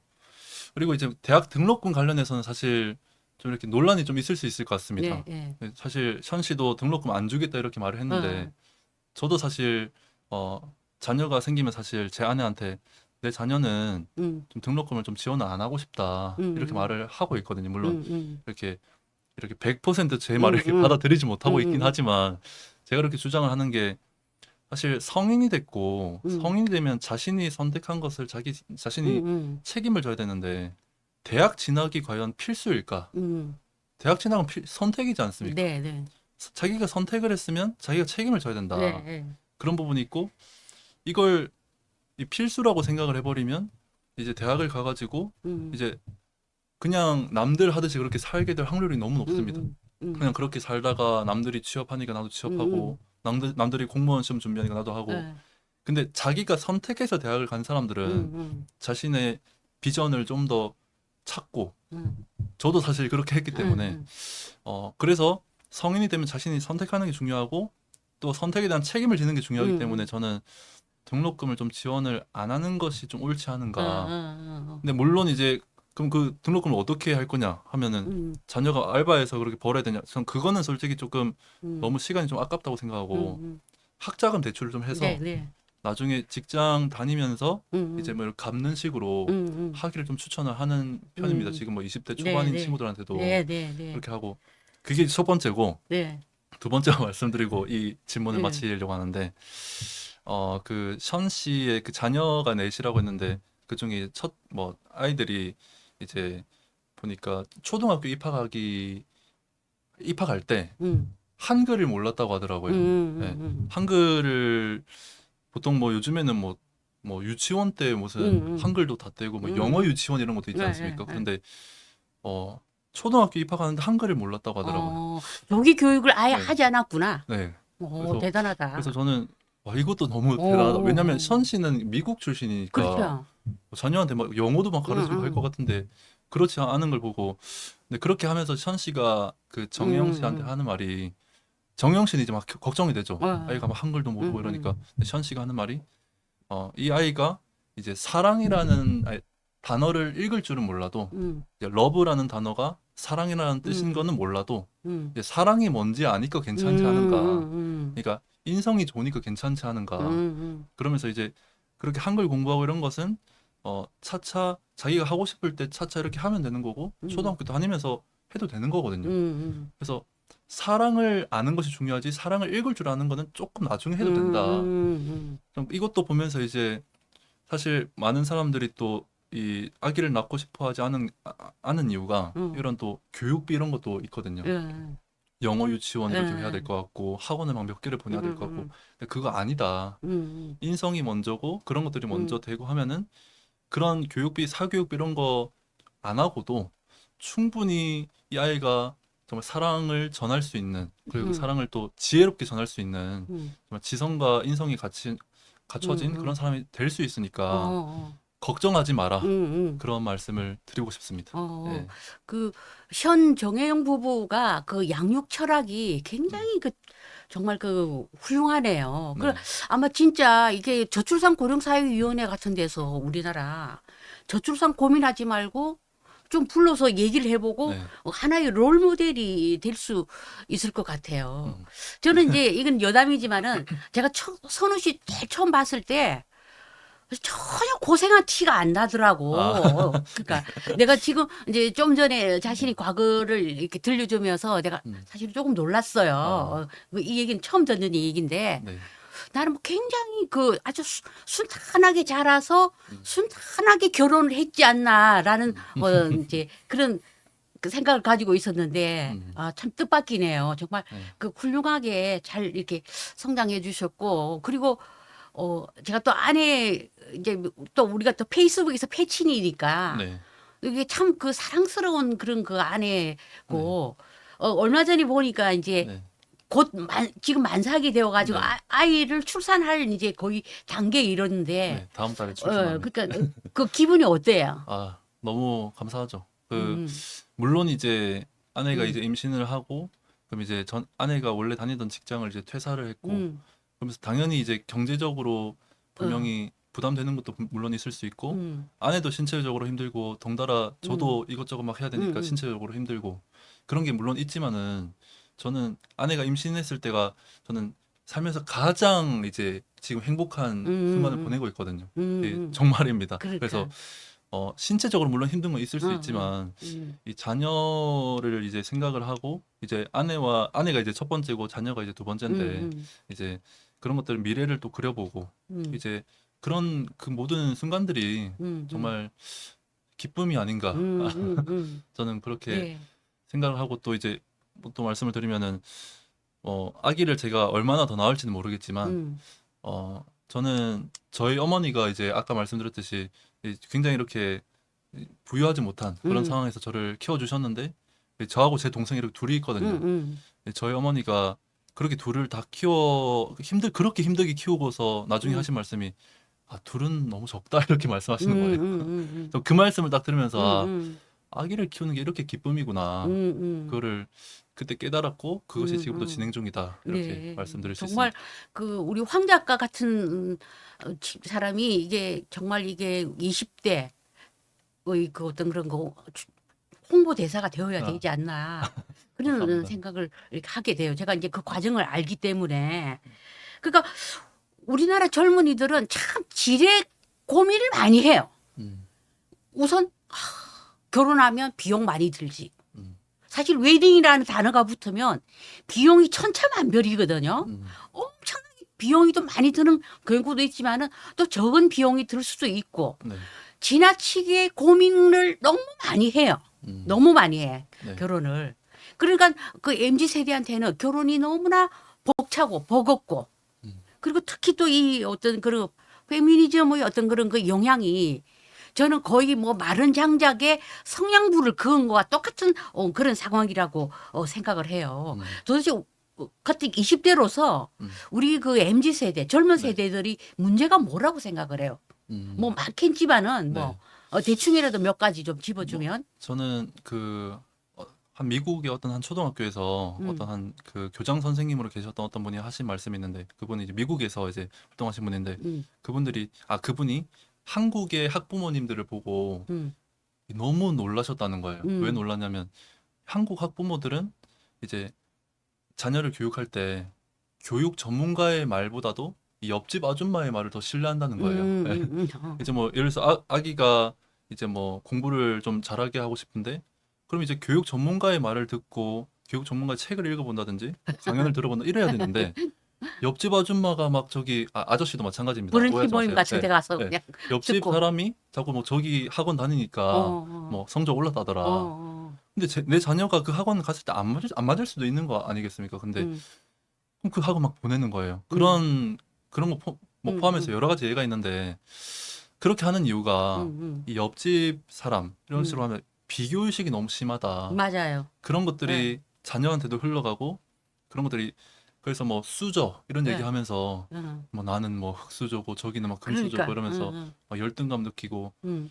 S2: 그리고 이제 대학 등록금 관련해서는 사실 좀 이렇게 논란이 좀 있을 수 있을 것
S1: 예,
S2: 같습니다.
S1: 예.
S2: 사실 션 씨도 등록금 안 주겠다 이렇게 말을
S1: 어,
S2: 했는데 저도 사실 어 자녀가 생기면 사실 제 아내한테 내 자녀는
S1: 음,
S2: 좀 등록금을 좀 지원을 안 하고 싶다 이렇게
S1: 음,
S2: 말을 하고 있거든요. 물론
S1: 음,
S2: 이렇게 100%제 말을
S1: 음,
S2: 이렇게
S1: 음,
S2: 받아들이지 못하고 있긴
S1: 음,
S2: 하지만 제가 이렇게 주장을 하는 게 사실 성인이 됐고
S1: 음,
S2: 성인이 되면 자신이 선택한 것을 자기 자신이
S1: 음,
S2: 책임을 져야 되는데 대학 진학이 과연 필수일까?
S1: 음.
S2: 대학 진학은 선택이지 않습니까?
S1: 네, 네,
S2: 자기가 선택을 했으면 자기가 책임을 져야
S1: 네,
S2: 된다.
S1: 네.
S2: 그런 부분이 있고 이걸 이 필수라고 생각을 해버리면 이제 대학을 가가지고
S1: 음,
S2: 이제 그냥 남들 하듯이 그렇게 살게 될 확률이 너무 높습니다.
S1: 음, 음,
S2: 그냥 그렇게 살다가 남들이 취업하니까 나도 취업하고
S1: 음,
S2: 남들이 공무원 시험 준비하니까 나도 하고
S1: 네,
S2: 근데 자기가 선택해서 대학을 간 사람들은
S1: 음,
S2: 자신의 비전을 좀 더 찾고
S1: 음,
S2: 저도 사실 그렇게 했기 때문에
S1: 음,
S2: 그래서 성인이 되면 자신이 선택하는 게 중요하고 또 선택에 대한 책임을 지는 게 중요하기 때문에
S1: 음,
S2: 저는 등록금을 좀 지원을 안 하는 것이 좀 옳지 않은가.
S1: 어,
S2: 근데 물론 이제 그럼 그 등록금을 어떻게 할 거냐 하면은
S1: 음,
S2: 자녀가 알바해서 그렇게 벌어야 되냐? 전 그거는 솔직히 조금
S1: 음,
S2: 너무 시간이 좀 아깝다고 생각하고
S1: 음,
S2: 학자금 대출을 좀
S1: 네,
S2: 해서
S1: 네,
S2: 나중에 직장 다니면서 이제
S1: 음,
S2: 뭐 이렇게 갚는 식으로
S1: 음,
S2: 하기를 좀 추천을 하는 편입니다.
S1: 음,
S2: 지금 뭐 20대
S1: 네,
S2: 초반인
S1: 네,
S2: 친구들한테도
S1: 네, 네, 네,
S2: 그렇게 하고 그게 첫 번째고
S1: 네,
S2: 두 번째로 말씀드리고 이 질문을
S1: 네,
S2: 마치려고 하는데 그 션 씨의 그 자녀가 넷이라고 했는데 그중에 첫 뭐 아이들이 이제 보니까 초등학교 입학할 때
S1: 음,
S2: 한글을 몰랐다고 하더라고요. 예. 한글을 보통 뭐 요즘에는 뭐 유치원 때 무슨
S1: 음,
S2: 한글도 다 떼고 뭐 영어
S1: 음,
S2: 유치원 이런 것도 있지
S1: 네, 네,
S2: 않습니까?
S1: 네.
S2: 그런데 어 초등학교 입학하는데 한글을 몰랐다고 하더라고요.
S1: 조기 교육을 아예
S2: 네.
S1: 하지 않았구나.
S2: 네.
S1: 오,
S2: 그래서 그래서
S1: 대단하다.
S2: 저는 와 이것도 너무 대단하다. 왜냐면
S1: 오,
S2: 션 씨는 미국 출신이니까
S1: 그렇죠.
S2: 자녀한테 막 영어도 막
S1: 응,
S2: 가르치고 할 것
S1: 응,
S2: 같은데 그렇지 않은 걸 보고 근데 그렇게 하면서 션 씨가 그
S1: 응,
S2: 정영 씨한테
S1: 응,
S2: 하는 말이 정영 씨는 이제 막 걱정이 되죠.
S1: 어,
S2: 아이가 막 한글도 모르고
S1: 응,
S2: 이러니까
S1: 응,
S2: 근데 션 씨가 하는 말이 이 아이가 이제 사랑이라는 단어를 읽을 줄은 몰라도
S1: 응,
S2: 이제 러브라는 단어가 사랑이라는 뜻인
S1: 응,
S2: 거는 몰라도
S1: 응,
S2: 이제 사랑이 뭔지 아니까
S1: 응,
S2: 괜찮지 않은가.
S1: 응,
S2: 그러니까 인성이 좋으니까 괜찮지
S1: 응,
S2: 않은가.
S1: 응,
S2: 그러면서 이제 그렇게 한글 공부하고 이런 것은 차차 자기가 하고 싶을 때 차차 이렇게 하면 되는 거고
S1: 응,
S2: 초등학교 다니면서 해도 되는 거거든요.
S1: 응,
S2: 그래서 사랑을 아는 것이 중요하지 사랑을 읽을 줄 아는 거는 조금 나중에 해도 된다.
S1: 응,
S2: 좀 이것도 보면서 이제 사실 많은 사람들이 또 이 아기를 낳고 싶어 하지 않은 이유가
S1: 응,
S2: 이런 또 교육비 이런 것도 있거든요.
S1: 응,
S2: 영어 유치원 이렇게 해야 될
S1: 응,
S2: 것 같고 학원을 막 몇 개를 보내야 될 것 같고
S1: 응,
S2: 근데 그거 아니다.
S1: 응,
S2: 인성이 먼저고 그런 것들이 먼저
S1: 응,
S2: 되고 하면은 그런 교육비, 사교육비 이런 거 안 하고도 충분히 이 아이가 정말 사랑을 전할 수 있는 그리고 그
S1: 응,
S2: 사랑을 또 지혜롭게 전할 수 있는
S1: 응,
S2: 정말 지성과 인성이
S1: 응,
S2: 갖춰진 그런
S1: 응,
S2: 사람이 될 수 있으니까
S1: 어,
S2: 걱정하지
S1: 응,
S2: 마라.
S1: 응.
S2: 그런 말씀을 드리고 싶습니다.
S1: 어,
S2: 예.
S1: 그, 현 정혜영 부부가 그 양육 철학이 굉장히 그, 정말 그, 훌륭하네요. 그,
S2: 네.
S1: 아마 진짜 이게 저출산 고령사회위원회 같은 데서 우리나라 저출산 고민하지 말고 좀 불러서 얘기를 해보고
S2: 네.
S1: 하나의 롤 모델이 될 수 있을 것 같아요.
S2: 음.
S1: 저는 이제 이건 여담이지만은 제가 선우 씨 제일 처음 봤을 때 전혀 고생한 티가 안 나더라고.
S2: 아.
S1: 그러니까 내가 지금 이제 좀 전에 자신이 과거를 이렇게 들려주면서 내가
S2: 음.
S1: 사실 조금 놀랐어요.
S2: 아.
S1: 이 얘기는 처음 듣는 얘기인데
S2: 네.
S1: 나는 뭐 굉장히 그 아주 순탄하게 자라서
S2: 음.
S1: 순탄하게 결혼을 했지 않나라는
S2: 음.
S1: 이제 그런 그 생각을 가지고 있었는데
S2: 음.
S1: 참 뜻밖이네요. 정말
S2: 네.
S1: 그 훌륭하게 잘 이렇게 성장해 주셨고 그리고 제가 또 아내 이제 또 우리가 또 페이스북에서 패친이니까
S2: 네.
S1: 이게 참 그 사랑스러운 그런 그
S2: 네.
S1: 아내고 얼마 전에 보니까 이제
S2: 네.
S1: 곧 지금 만삭이 되어 가지고
S2: 네.
S1: 아이를 출산할 이제 거의 단계에 이르는데
S2: 네. 다음 달에 출산합니다.
S1: 그러니까 그 기분이 어때요?
S2: 아, 너무 감사하죠.
S1: 음,
S2: 물론 이제 아내가
S1: 음,
S2: 이제 임신을 하고 그럼 이제 전 아내가 원래 다니던 직장을 이제 퇴사를 했고
S1: 음,
S2: 그러면서 당연히 이제 경제적으로
S1: 어,
S2: 분명히 부담되는 것도 물론 있을 수 있고
S1: 음,
S2: 아내도 신체적으로 힘들고 덩달아
S1: 음,
S2: 저도 이것저것 막 해야
S1: 음,
S2: 되니까
S1: 음,
S2: 신체적으로 힘들고 그런 게 물론 있지만은 저는 아내가 임신했을 때가 저는 살면서 가장 이제 지금 행복한 순간을
S1: 음,
S2: 보내고 있거든요. 예,
S1: 음.
S2: 정말입니다. 그래서
S1: 그러니까,
S2: 신체적으로 물론 힘든 건 있을
S1: 어,
S2: 수
S1: 어,
S2: 있지만
S1: 음,
S2: 이 자녀를 이제 생각을 하고 이제 아내가 이제 첫 번째고 자녀가 이제 두 번째인데
S1: 음,
S2: 이제 그런 것들 미래를 또 그려보고
S1: 음,
S2: 이제 그런 그 모든 순간들이
S1: 음, 음,
S2: 정말 기쁨이 아닌가 저는 그렇게
S1: 예,
S2: 생각을 하고 또 이제 뭐또 말씀을 드리면은 아기를 제가 얼마나 더 낳을지는 모르겠지만
S1: 음,
S2: 저는 저희 어머니가 이제 아까 말씀드렸듯이 굉장히 이렇게 부유하지 못한 그런
S1: 음,
S2: 상황에서 저를 키워주셨는데 저하고 제 동생이 이렇게 둘이 있거든요. 저희 어머니가 그렇게 둘을 다 그렇게 힘들게 키우고서 나중에
S1: 음,
S2: 하신 말씀이 아, 둘은 너무 적다 이렇게
S1: 음,
S2: 말씀하시는 거예요.
S1: 음,
S2: 그 말씀을 딱 들으면서
S1: 음,
S2: 아기를 키우는 게 이렇게 기쁨이구나.
S1: 음,
S2: 그거를 그때 깨달았고 그것이 지금도 진행 중이다. 이렇게
S1: 네,
S2: 말씀드릴 수
S1: 정말
S2: 있습니다.
S1: 그 우리 황 작가 같은 사람이 이게 정말 이게 20대의 그 어떤 그런 거 홍보 대사가 되어야
S2: 아,
S1: 되지 않나 그런
S2: 감사합니다.
S1: 생각을 이렇게 하게 돼요. 제가 이제 그 과정을 알기 때문에 그러니까 우리나라 젊은이들은 참 지레 고민을 많이 해요.
S2: 음,
S1: 우선 결혼하면 비용 많이 들지.
S2: 음,
S1: 사실 웨딩이라는 단어가 붙으면 비용이 천차만별이거든요.
S2: 음,
S1: 엄청나게 비용이 또 많이 드는 경우도 있지만은 또 적은 비용이 들 수도 있고
S2: 네,
S1: 지나치게 고민을 너무 많이 해요.
S2: 음,
S1: 너무 많이 해
S2: 네,
S1: 결혼을. 그러니까 그 MZ 세대한테는 결혼이 너무나 벅차고 버겁고
S2: 음,
S1: 그리고 특히 또 이 어떤 그런 페미니즘의 어떤 그런 그 영향이 저는 거의 뭐 마른 장작에 성냥불을 그은 거와 똑같은 그런 상황이라고 생각을 해요.
S2: 음,
S1: 도대체 같은 20대로서
S2: 음,
S1: 우리 그 MZ 세대, 젊은
S2: 네,
S1: 세대들이 문제가 뭐라고 생각을 해요? 뭐
S2: 음,
S1: 많겠지만은
S2: 네.
S1: 뭐 대충이라도 몇 가지 좀
S2: 뭐
S1: 집어주면.
S2: 저는 한 미국의 어떤 한 초등학교에서
S1: 음,
S2: 어떤 한 그 교장 선생님으로 계셨던 어떤 분이 하신 말씀이 있는데 그분이 이제 미국에서 이제 활동하신 분인데
S1: 음,
S2: 그분이 한국의 학부모님들을 보고
S1: 음,
S2: 너무 놀라셨다는 거예요. 왜
S1: 음,
S2: 놀랐냐면 한국 학부모들은 이제 자녀를 교육할 때 교육 전문가의 말보다도 이 옆집 아줌마의 말을 더 신뢰한다는 거예요. 이제 뭐 예를 들어서 아기가 이제 뭐 공부를 좀 잘하게 하고 싶은데 그럼 이제 교육 전문가의 말을 듣고 교육 전문가의 책을 읽어본다든지 강연을 들어본다 이래야 되는데 옆집 아줌마가 막 저기 아저씨도 마찬가지입니다.
S1: 브런치
S2: 오해하지
S1: 모임
S2: 마세요.
S1: 같은 데
S2: 네,
S1: 가서
S2: 네.
S1: 그냥
S2: 옆집
S1: 듣고,
S2: 사람이 자꾸 뭐 저기 학원
S1: 어,
S2: 다니니까
S1: 어,
S2: 뭐 성적
S1: 어,
S2: 올랐다더라.
S1: 어,
S2: 근데 내 자녀가 그 학원 갔을 때 안 맞을 수도 있는 거 아니겠습니까? 근데
S1: 음,
S2: 그럼 그 학원 막 보내는 거예요.
S1: 음,
S2: 그런 거 뭐
S1: 음,
S2: 포함해서
S1: 음,
S2: 여러 가지 예가 있는데 그렇게 하는 이유가
S1: 음,
S2: 이 옆집 사람 이런 식으로
S1: 음.
S2: 하면 비교 의식이 너무 심하다.
S1: 맞아요.
S2: 그런
S1: 예,
S2: 것들이 자녀한테도 흘러가고 그런 것들이 그래서 뭐 수저 이런
S1: 예,
S2: 얘기하면서 뭐 나는 뭐 흑수저고 저기는 막 금수저고
S1: 그러니까,
S2: 이러면서 막 열등감 느끼고
S1: 음,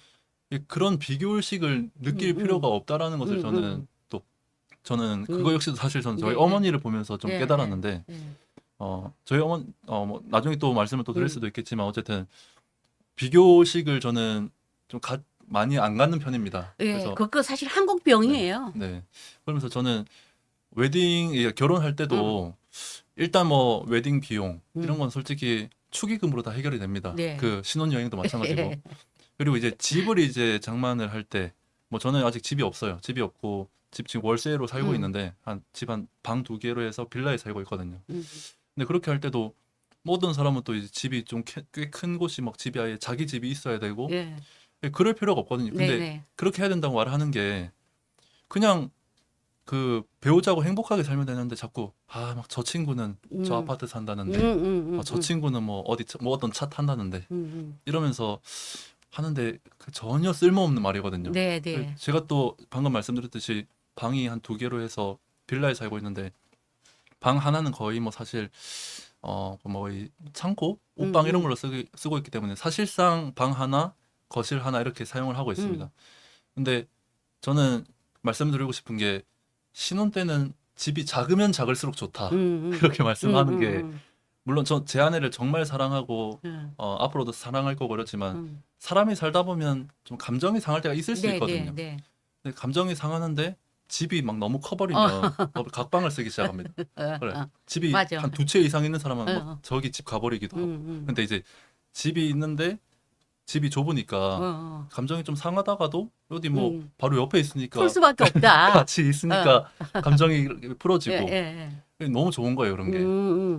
S2: 그런 비교 의식을 느낄 필요가
S1: 음,
S2: 없다라는 것을
S1: 음,
S2: 저는 그거
S1: 음,
S2: 역시도 사실 저는 저희
S1: 네, 네,
S2: 어머니를 보면서 좀
S1: 예,
S2: 깨달았는데
S1: 예,
S2: 저희 뭐 나중에 또 말씀을 또 드릴
S1: 음,
S2: 수도 있겠지만 어쨌든 비교식을 저는 좀 많이 안 갖는 편입니다.
S1: 예,
S2: 그래서
S1: 그거 사실 한국병이에요.
S2: 네. 그러면서 저는 결혼할 때도 일단 뭐 웨딩 비용 이런 건 솔직히 축의금으로 다 해결이 됩니다.
S1: 네.
S2: 그 신혼여행도 마찬가지고. 그리고 이제 집을 이제 장만을 할 때 뭐 저는 아직 집이 없어요. 집이 없고 집 지금 월세로 살고 있는데 한 집 한 방 2개로 해서 빌라에 살고 있거든요. 근데 그렇게 할 때도 모든 사람은 또 이제 집이 좀 꽤 큰 곳이 막 집이 아예 자기 집이 있어야 되고
S1: 예.
S2: 그럴 필요가 없거든요. 근데
S1: 네네.
S2: 그렇게 해야 된다고 말하는 게 그냥 그 배우자고 행복하게 살면 되는데 자꾸 막 저 친구는 저 아파트 산다는데 저 친구는 뭐 어떤 차 탄다는데 이러면서 하는데 그 전혀 쓸모없는 말이거든요.
S1: 네네.
S2: 제가 또 방금 말씀드렸듯이 방이 한 2개로 해서 빌라에 살고 있는데 방 하나는 거의 뭐 사실 뭐 이 창고, 옷방 이런 걸로 쓰고 있기 때문에 사실상 방 하나, 거실 하나 이렇게 사용을 하고 있습니다. 근데 저는 말씀드리고 싶은 게 신혼 때는 집이 작으면 작을수록 좋다. 이렇게 말씀하는 게 물론 제 아내를 정말 사랑하고 앞으로도 사랑할 거고 그렇지만 사람이 살다 보면 좀 감정이 상할 때가 있을 수 있거든요.
S1: 네.
S2: 근데 감정이 상하는데 집이 막 너무 커버리면 각방을 쓰기 시작합니다. 그래. 집이
S1: 맞아.
S2: 한 2채 이상 있는 사람은
S1: 어.
S2: 막 저기 집 가버리기도 하고.
S1: 음.
S2: 근데 이제 집이 있는데 집이 좁으니까 감정이 좀 상하다가도 어디 뭐 바로 옆에 있으니까
S1: 풀 수밖에 없다.
S2: 같이 있으니까 감정이 이렇게 풀어지고
S1: 예.
S2: 너무 좋은 거예요, 그런 게.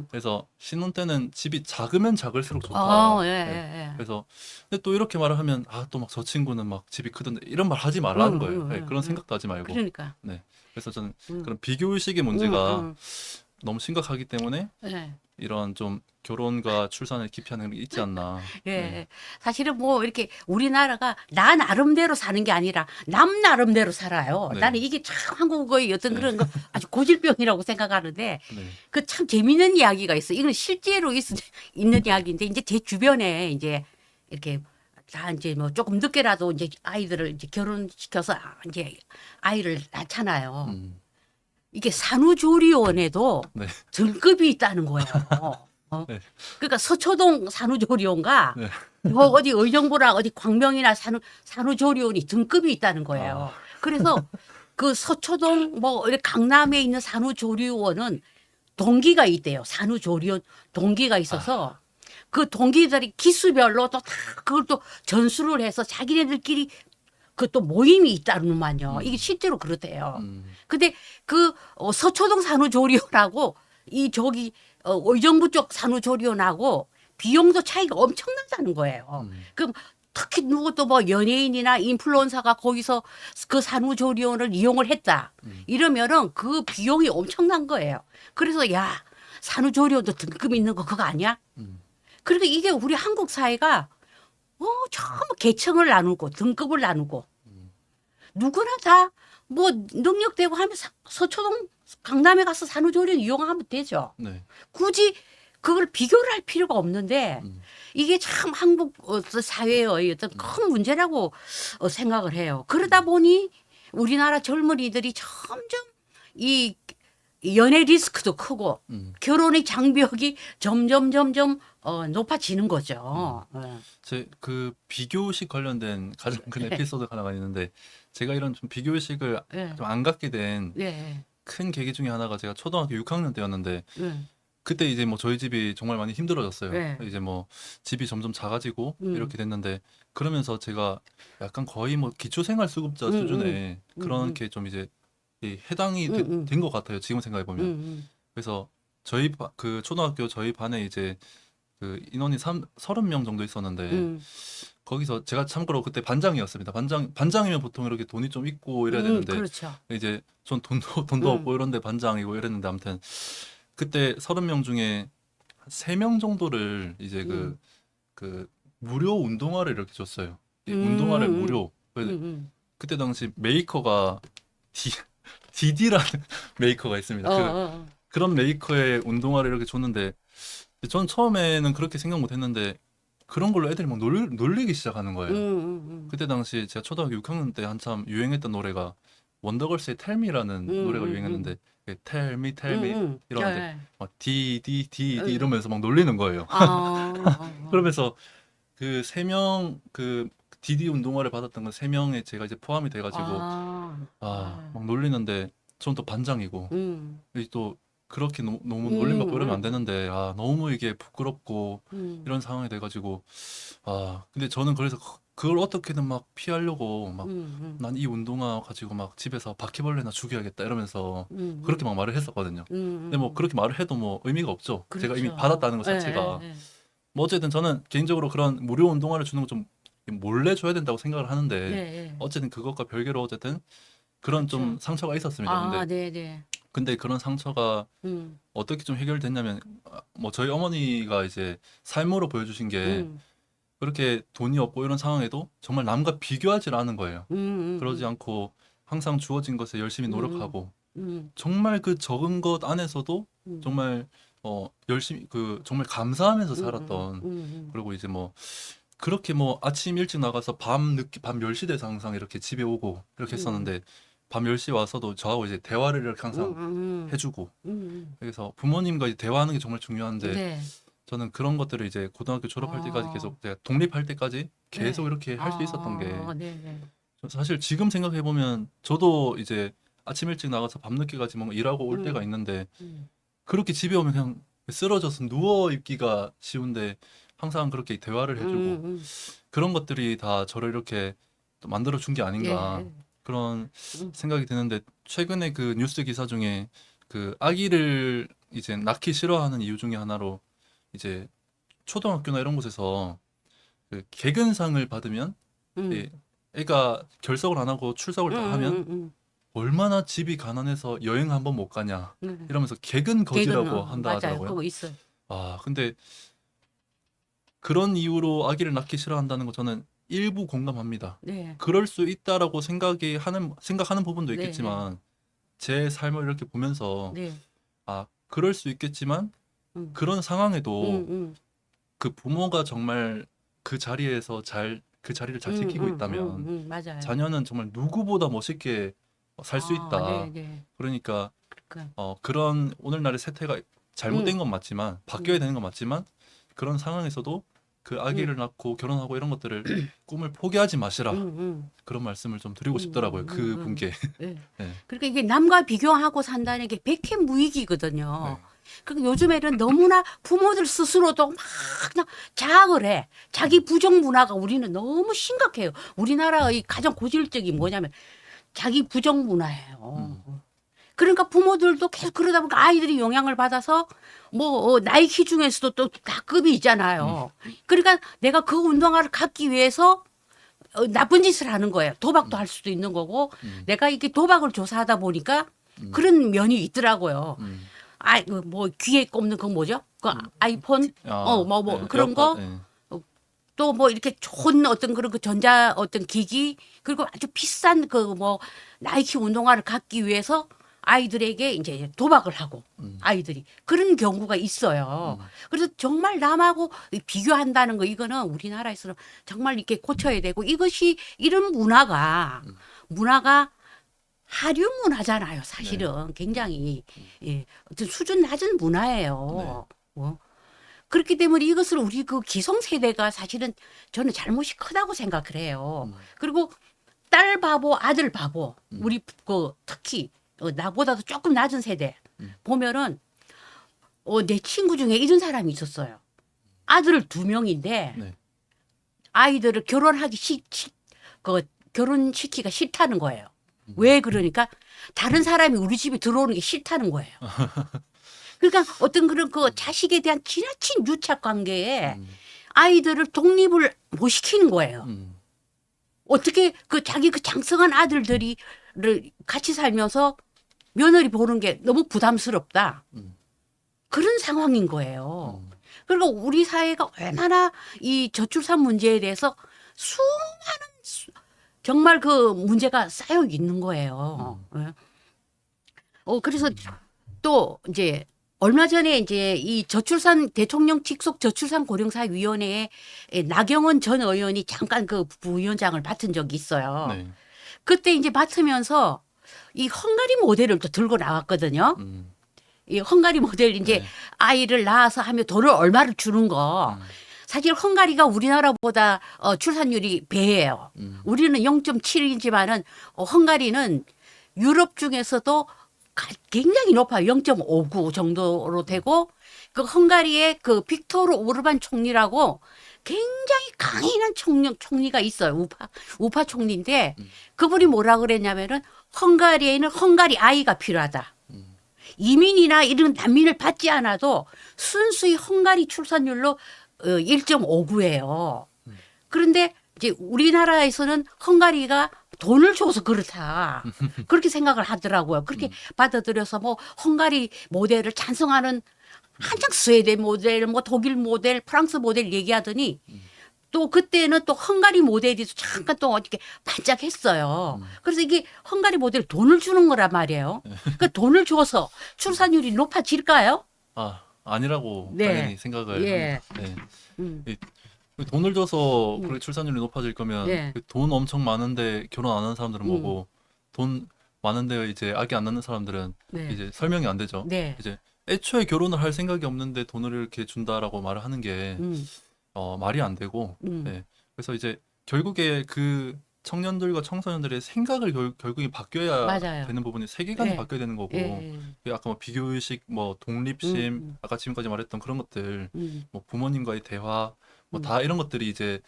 S2: 그래서 신혼 때는 집이 작으면 작을수록 좋다. 네. 그래서 근데 또 이렇게 말을 하면 또 막 저 친구는 막 집이 크던데 이런 말 하지 말라는 거예요. 네, 그런 생각도 하지 말고.
S1: 그러니까.
S2: 네. 그래서 저는 그런 비교 의식의 문제가 너무 심각하기 때문에
S1: 예.
S2: 이런 좀 결혼과 출산을 기피하는 게 있지 않나.
S1: 예.
S2: 네.
S1: 사실은 뭐 이렇게 우리나라가 나 나름대로 사는 게 아니라 남 나름대로 살아요.
S2: 네.
S1: 나는 이게 참 한국어의 어떤 그런 거 아주 고질병이라고 생각하는데
S2: 네.
S1: 그 참 재밌는 이야기가 있어. 이건 실제로 있는 이야기인데 이제 제 주변에 이제 이렇게 다 이제 뭐 조금 늦게라도 이제 아이들을 이제 결혼시켜서 이제 아이를 낳잖아요. 이게 산후조리원에도
S2: 네.
S1: 등급이 있다는 거예요.
S2: 네.
S1: 그러니까 서초동 산후조리원과
S2: 네.
S1: 뭐 어디 의정부나 어디 광명이나 산후조리원이 등급이 있다는 거예요. 그래서 그 서초동 뭐 이렇게 강남에 있는 산후조리원은 동기가 있대요. 산후조리원 동기가 있어서 그 동기들이 기수별로 또 다 그걸 또 전수를 해서 자기네들끼리 그 또 모임이 있다는만요. 이게 실제로 그렇대요. 근데 그 서초동 산후조리원하고 이 저기 의정부 쪽 산후조리원하고 비용도 차이가 엄청나다는 거예요. 그럼 특히 누구 또 뭐 연예인이나 인플루언서가 거기서 그 산후조리원을 이용을 했다. 이러면은 그 비용이 엄청난 거예요. 그래서 야 산후조리원도 등급 있는 거 그거 아니야? 그러니까 이게 우리 한국 사회가 전부 계층을 나누고 등급을 나누고 누구나 다 뭐 능력되고 하면 서초동 강남에 가서 산후조리원 이용하면 되죠.
S2: 네.
S1: 굳이 그걸 비교를 할 필요가 없는데 이게 참 한국 사회의 어떤 큰 문제라고 생각을 해요. 그러다 보니 우리나라 젊은이들이 점점 이 연애 리스크도 크고 결혼의 장벽이 점점 높아지는 거죠.
S2: 제 그 비교의식 관련된 가장 큰 에피소드가 하나가 있는데 제가 이런 좀 비교의식을 좀 안 갖게 된 큰 계기 중에 하나가 제가 초등학교 6학년 때였는데 그때 이제 뭐 저희 집이 정말 많이 힘들어졌어요. 이제 뭐 집이 점점 작아지고 이렇게 됐는데 그러면서 제가 약간 거의 뭐 기초생활수급자 수준의 그렇게 좀 이제 해당이 된 것 같아요. 지금 생각해 보면. 그래서 그 초등학교 저희 반에 이제 그 인원이 30명 정도 있었는데 거기서 제가 참고로 그때 반장이었습니다. 반장이면 보통 이렇게 돈이 좀 있고 이래야 되는데
S1: 그렇죠.
S2: 이제 전 돈도 없고 이런데 반장이고 이랬는데 아무튼 그때 30명 중에 한 3명 정도를 이제 그 무료 운동화를 이렇게 줬어요. 이 운동화를 무료. 그때 당시 메이커가 디디라는 메이커가 있습니다. 그런 메이커의 운동화를 이렇게 줬는데 전 처음에는 그렇게 생각 못 했는데 그런 걸로 애들이 막 놀리기 시작하는 거예요. 그때 당시 제가 초등학교 6학년 때 한참 유행했던 노래가 원더걸스의 텔미라는 노래가 유행했는데 텔미 이러는데 막 D 이러면서 막 놀리는 거예요. 그러면서 그 3명 그 디디 운동화를 받았던 건 3명에 제가 이제 포함이 돼가지고 막 놀리는데 저는 또 반장이고 이또 그렇게 너무 놀림받고 이러면 안 되는데 너무 이게 부끄럽고 이런 상황이 돼가지고 근데 저는 그래서 그걸 어떻게든 막 피하려고 막 난 이 운동화 가지고 막 집에서 바퀴벌레나 죽여야겠다 이러면서 그렇게 막 말을 했었거든요. 근데 뭐 그렇게 말을 해도 뭐 의미가 없죠. 제가 이미
S1: 그렇죠.
S2: 받았다는 것 자체가.
S1: 예, 예, 예.
S2: 뭐 어쨌든 저는 개인적으로 그런 무료 운동화를 주는 거 좀 몰래 줘야 된다고 생각을 하는데
S1: 예, 예.
S2: 어쨌든 그것과 별개로 어쨌든 그런 좀
S1: 그렇죠.
S2: 상처가 있었습니다.
S1: 네, 네.
S2: 근데 그런 상처가
S1: 음,
S2: 어떻게 좀 해결됐냐면 뭐 저희 어머니가 이제 삶으로 보여주신 게
S1: 음,
S2: 그렇게 돈이 없고 이런 상황에도 정말 남과 비교하지 않은 거예요. 그러지
S1: 음,
S2: 않고 항상 주어진 것에 열심히
S1: 음,
S2: 노력하고
S1: 음,
S2: 정말 그 적은 것 안에서도
S1: 음,
S2: 정말 열심히 정말 감사하면서
S1: 음,
S2: 살았던
S1: 음.
S2: 그리고 이제 뭐 그렇게 뭐 아침 일찍 나가서 밤 10시 돼서 항상 이렇게 집에 오고 이렇게 했었는데 밤 10시 와서도 저하고 이제 대화를 이렇게 항상 해주고 그래서 부모님과 이제 대화하는 게 정말 중요한데
S1: 네.
S2: 저는 그런 것들을 이제 고등학교 졸업할 때까지 계속 제가 독립할 때까지 계속
S1: 네.
S2: 이렇게 할 수 있었던 게
S1: 네, 네.
S2: 사실 지금 생각해 보면 저도 이제 아침 일찍 나가서 밤늦게까지 뭔가 일하고 올 때가 있는데
S1: 음,
S2: 그렇게 집에 오면 그냥 쓰러져서 누워 있기가 쉬운데 항상 그렇게 대화를 해주고
S1: 음.
S2: 그런 것들이 다 저를 이렇게 또 만들어 준 게 아닌가
S1: 예.
S2: 그런
S1: 음,
S2: 생각이 드는데 최근에 그 뉴스 기사 중에 그 아기를 이제 낳기 싫어하는 이유 중에 하나로 이제 초등학교나 이런 곳에서 그 개근상을 받으면 이
S1: 음,
S2: 애가 결석을 안 하고 출석을 다 하면
S1: 음.
S2: 얼마나 집이 가난해서 여행 한 번 못 가냐
S1: 음.
S2: 이러면서 개근
S1: 개근,
S2: 거지라고 한다
S1: 맞아요.
S2: 하더라고요.
S1: 그거 있어요.
S2: 근데 그런 이유로 아기를 낳기 싫어한다는 거 저는 일부 공감합니다.
S1: 네,
S2: 그럴 수 있다라고 생각하는 부분도
S1: 네, 네,
S2: 있겠지만 제 삶을 이렇게 보면서
S1: 네.
S2: 그럴 수 있겠지만
S1: 음,
S2: 그런 상황에도
S1: 음.
S2: 그 부모가 정말 그 자리를 잘 지키고 있다면
S1: 맞아요.
S2: 자녀는 정말 누구보다 멋있게 살 수
S1: 네,
S2: 있다.
S1: 네.
S2: 그러니까
S1: 그러니까,
S2: 그런 오늘날의 세태가 잘못된
S1: 음,
S2: 건 맞지만 바뀌어야
S1: 음,
S2: 되는 건 맞지만 그런 상황에서도 그 아기를
S1: 음,
S2: 낳고 결혼하고 이런 것들을 꿈을 포기하지
S1: 음,
S2: 마시라.
S1: 음,
S2: 그런 말씀을 좀 드리고 싶더라고요. 그 분께.
S1: 예.
S2: 네.
S1: 그러니까 이게 남과 비교하고 산다는 게 백해무익이거든요.
S2: 네.
S1: 그러니까 요즘에는 너무나 부모들 스스로도 막 그냥 자학을 해. 자기 부정 문화가 우리는 너무 심각해요. 우리나라의 가장 고질적인 뭐냐면 자기 부정 문화예요.
S2: 음.
S1: 그러니까 부모들도 계속 그러다 보니까 아이들이 영향을 받아서 뭐 나이키 중에서도 또 다 급이 있잖아요. 그러니까 내가 그 운동화를 갖기 위해서 나쁜 짓을 하는 거예요. 도박도
S2: 음.
S1: 할 수도 있는 거고
S2: 음.
S1: 내가 이렇게 도박을 조사하다 보니까
S2: 음.
S1: 그런 면이 있더라고요.
S2: 음.
S1: 뭐 귀에 꼽는 그 뭐죠? 그
S2: 음.
S1: 아이폰 뭐 그런
S2: 에어팟.
S1: 거
S2: 네.
S1: 또 뭐 이렇게 좋은 어떤 그런 그 전자 어떤 기기 그리고 아주 비싼 그 뭐 나이키 운동화를 갖기 위해서 아이들에게 이제 도박을 하고
S2: 음.
S1: 아이들이 그런 경우가 있어요. 그래서 정말 남하고 비교한다는 거 이거는 우리나라에서는 정말 이렇게 고쳐야 되고 이것이 이런 문화가 하류 문화잖아요. 사실은 굉장히 어떤 수준 낮은 문화예요. 그렇기 때문에 이것을 우리 그 기성세대가 사실은 저는 잘못이 크다고 생각을 해요. 그리고 딸 바보, 아들 바보, 우리 그 특히 나보다도 조금 낮은 세대 보면은 내 친구 중에 이런 사람이 있었어요. 아들 2명인데
S2: 네.
S1: 아이들을 결혼시키기가 싫다는 거예요. 왜 그러니까 다른 사람이 우리 집에 들어오는 게 싫다는 거예요. 그러니까 어떤 그런 그 자식에 대한 지나친 유착 관계에 아이들을 독립을 못 시키는 거예요.
S2: 음.
S1: 어떻게 그 자기 그 장성한 아들들이 같이 살면서 며느리 보는 게 너무 부담스럽다. 그런 상황인 거예요. 그러니까 우리 사회가 얼마나 이 저출산 문제에 대해서 정말 그 문제가 쌓여 있는 거예요. 예. 그래서 또 이제 얼마 전에 이제 이 대통령 직속 저출산 고령사 위원회에 나경원 전 의원이 잠깐 그 부위원장을 맡은 적이 있어요.
S2: 네.
S1: 그때 이제 맡으면서 이 헝가리 모델을 또 들고 나왔거든요. 이 헝가리 모델 이제
S2: 네.
S1: 아이를 낳아서 하면 돈을 얼마를 주는 거. 사실 헝가리가 우리나라보다 출산율이 배예요. 우리는 0.7이지만은 헝가리는 유럽 중에서도 굉장히 높아요. 0.59 정도로 되고 그 헝가리의 그 빅토르 오르반 총리라고 굉장히 강인한 총리가 있어요. 우파 총리인데 그분이 뭐라 그랬냐면은 헝가리에는 헝가리 아이가 필요하다. 이민이나 이런 난민을 받지 않아도 순수히 헝가리 출산율로 1.59예요. 그런데 이제 우리나라에서는 헝가리가 돈을 줘서 그렇다. 그렇게 생각을 하더라고요. 그렇게 받아들여서 뭐 헝가리 모델을 찬성하는 한창 스웨덴 모델, 뭐 독일 모델, 프랑스 모델 얘기하더니 또 그때는 또 헝가리 모델이 잠깐 또 어떻게 반짝했어요. 그래서 이게 헝가리 모델 돈을 주는 거란 말이에요. 그 돈을 줘서 출산율이 높아질까요?
S2: 아니라고
S1: 네.
S2: 당연히 생각을
S1: 예.
S2: 합니다.
S1: 음.
S2: 네. 돈을 줘서 그렇게 출산율이 높아질 거면
S1: 네.
S2: 돈 엄청 많은데 결혼 안 하는 사람들은 뭐고 돈 많은데 이제 아기 안 낳는 사람들은
S1: 네.
S2: 이제 설명이 안 되죠.
S1: 네.
S2: 이제 애초에 결혼을 할 생각이 없는데 돈을 이렇게 준다라고 말을 하는 게 말이 안 되고 네. 그래서 이제 결국에 그 청년들과 청소년들의 생각을 결국에 바뀌어야
S1: 맞아요.
S2: 되는 부분이 세계관이
S1: 예.
S2: 바뀌어야 되는 거고
S1: 예.
S2: 아까 뭐 비교의식, 뭐 독립심, 아까 지금까지 말했던 그런 것들, 뭐 부모님과의 대화, 뭐 다 이런 것들이 이제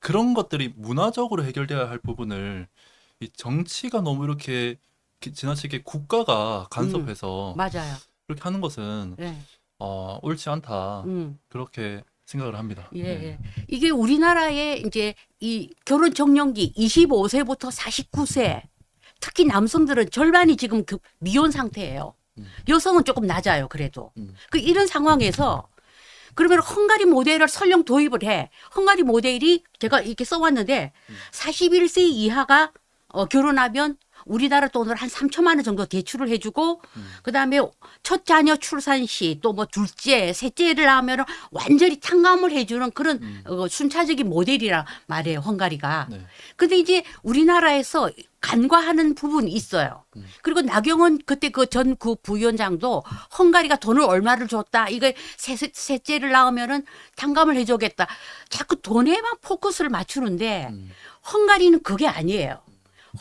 S2: 그런 것들이 문화적으로 해결돼야 할 부분을 이 정치가 너무 이렇게 지나치게 국가가 간섭해서
S1: 맞아요.
S2: 그렇게 하는 것은
S1: 예.
S2: 옳지 않다.
S1: 음.
S2: 그렇게 생각을 합니다.
S1: 예,
S2: 네.
S1: 예. 이게 우리나라의 이제 이 결혼 적령기 25세부터 49세 특히 남성들은 절반이 지금 그 미혼 상태예요. 여성은 조금 낮아요, 그래도. 그 이런 상황에서 그러면 헝가리 모델을 설령 도입을 해. 헝가리 모델이 제가 이렇게 써왔는데 41세 이하가 결혼하면 우리나라 돈으로 한 3천만 원 정도 대출을 해주고 그다음에 첫 자녀 출산 시 또 뭐 둘째, 셋째를 하면 완전히 탕감을 해주는 그런 순차적인 모델이란 말이에요, 헝가리가.
S2: 네.
S1: 근데 이제 우리나라에서 간과하는 부분이 있어요. 그리고 나경원 그때 그 전 그 부위원장도 헝가리가 돈을 얼마를 줬다. 이거 셋째를 낳으면은 탕감을 해주겠다. 자꾸 돈에만 포커스를 맞추는데 헝가리는 그게 아니에요.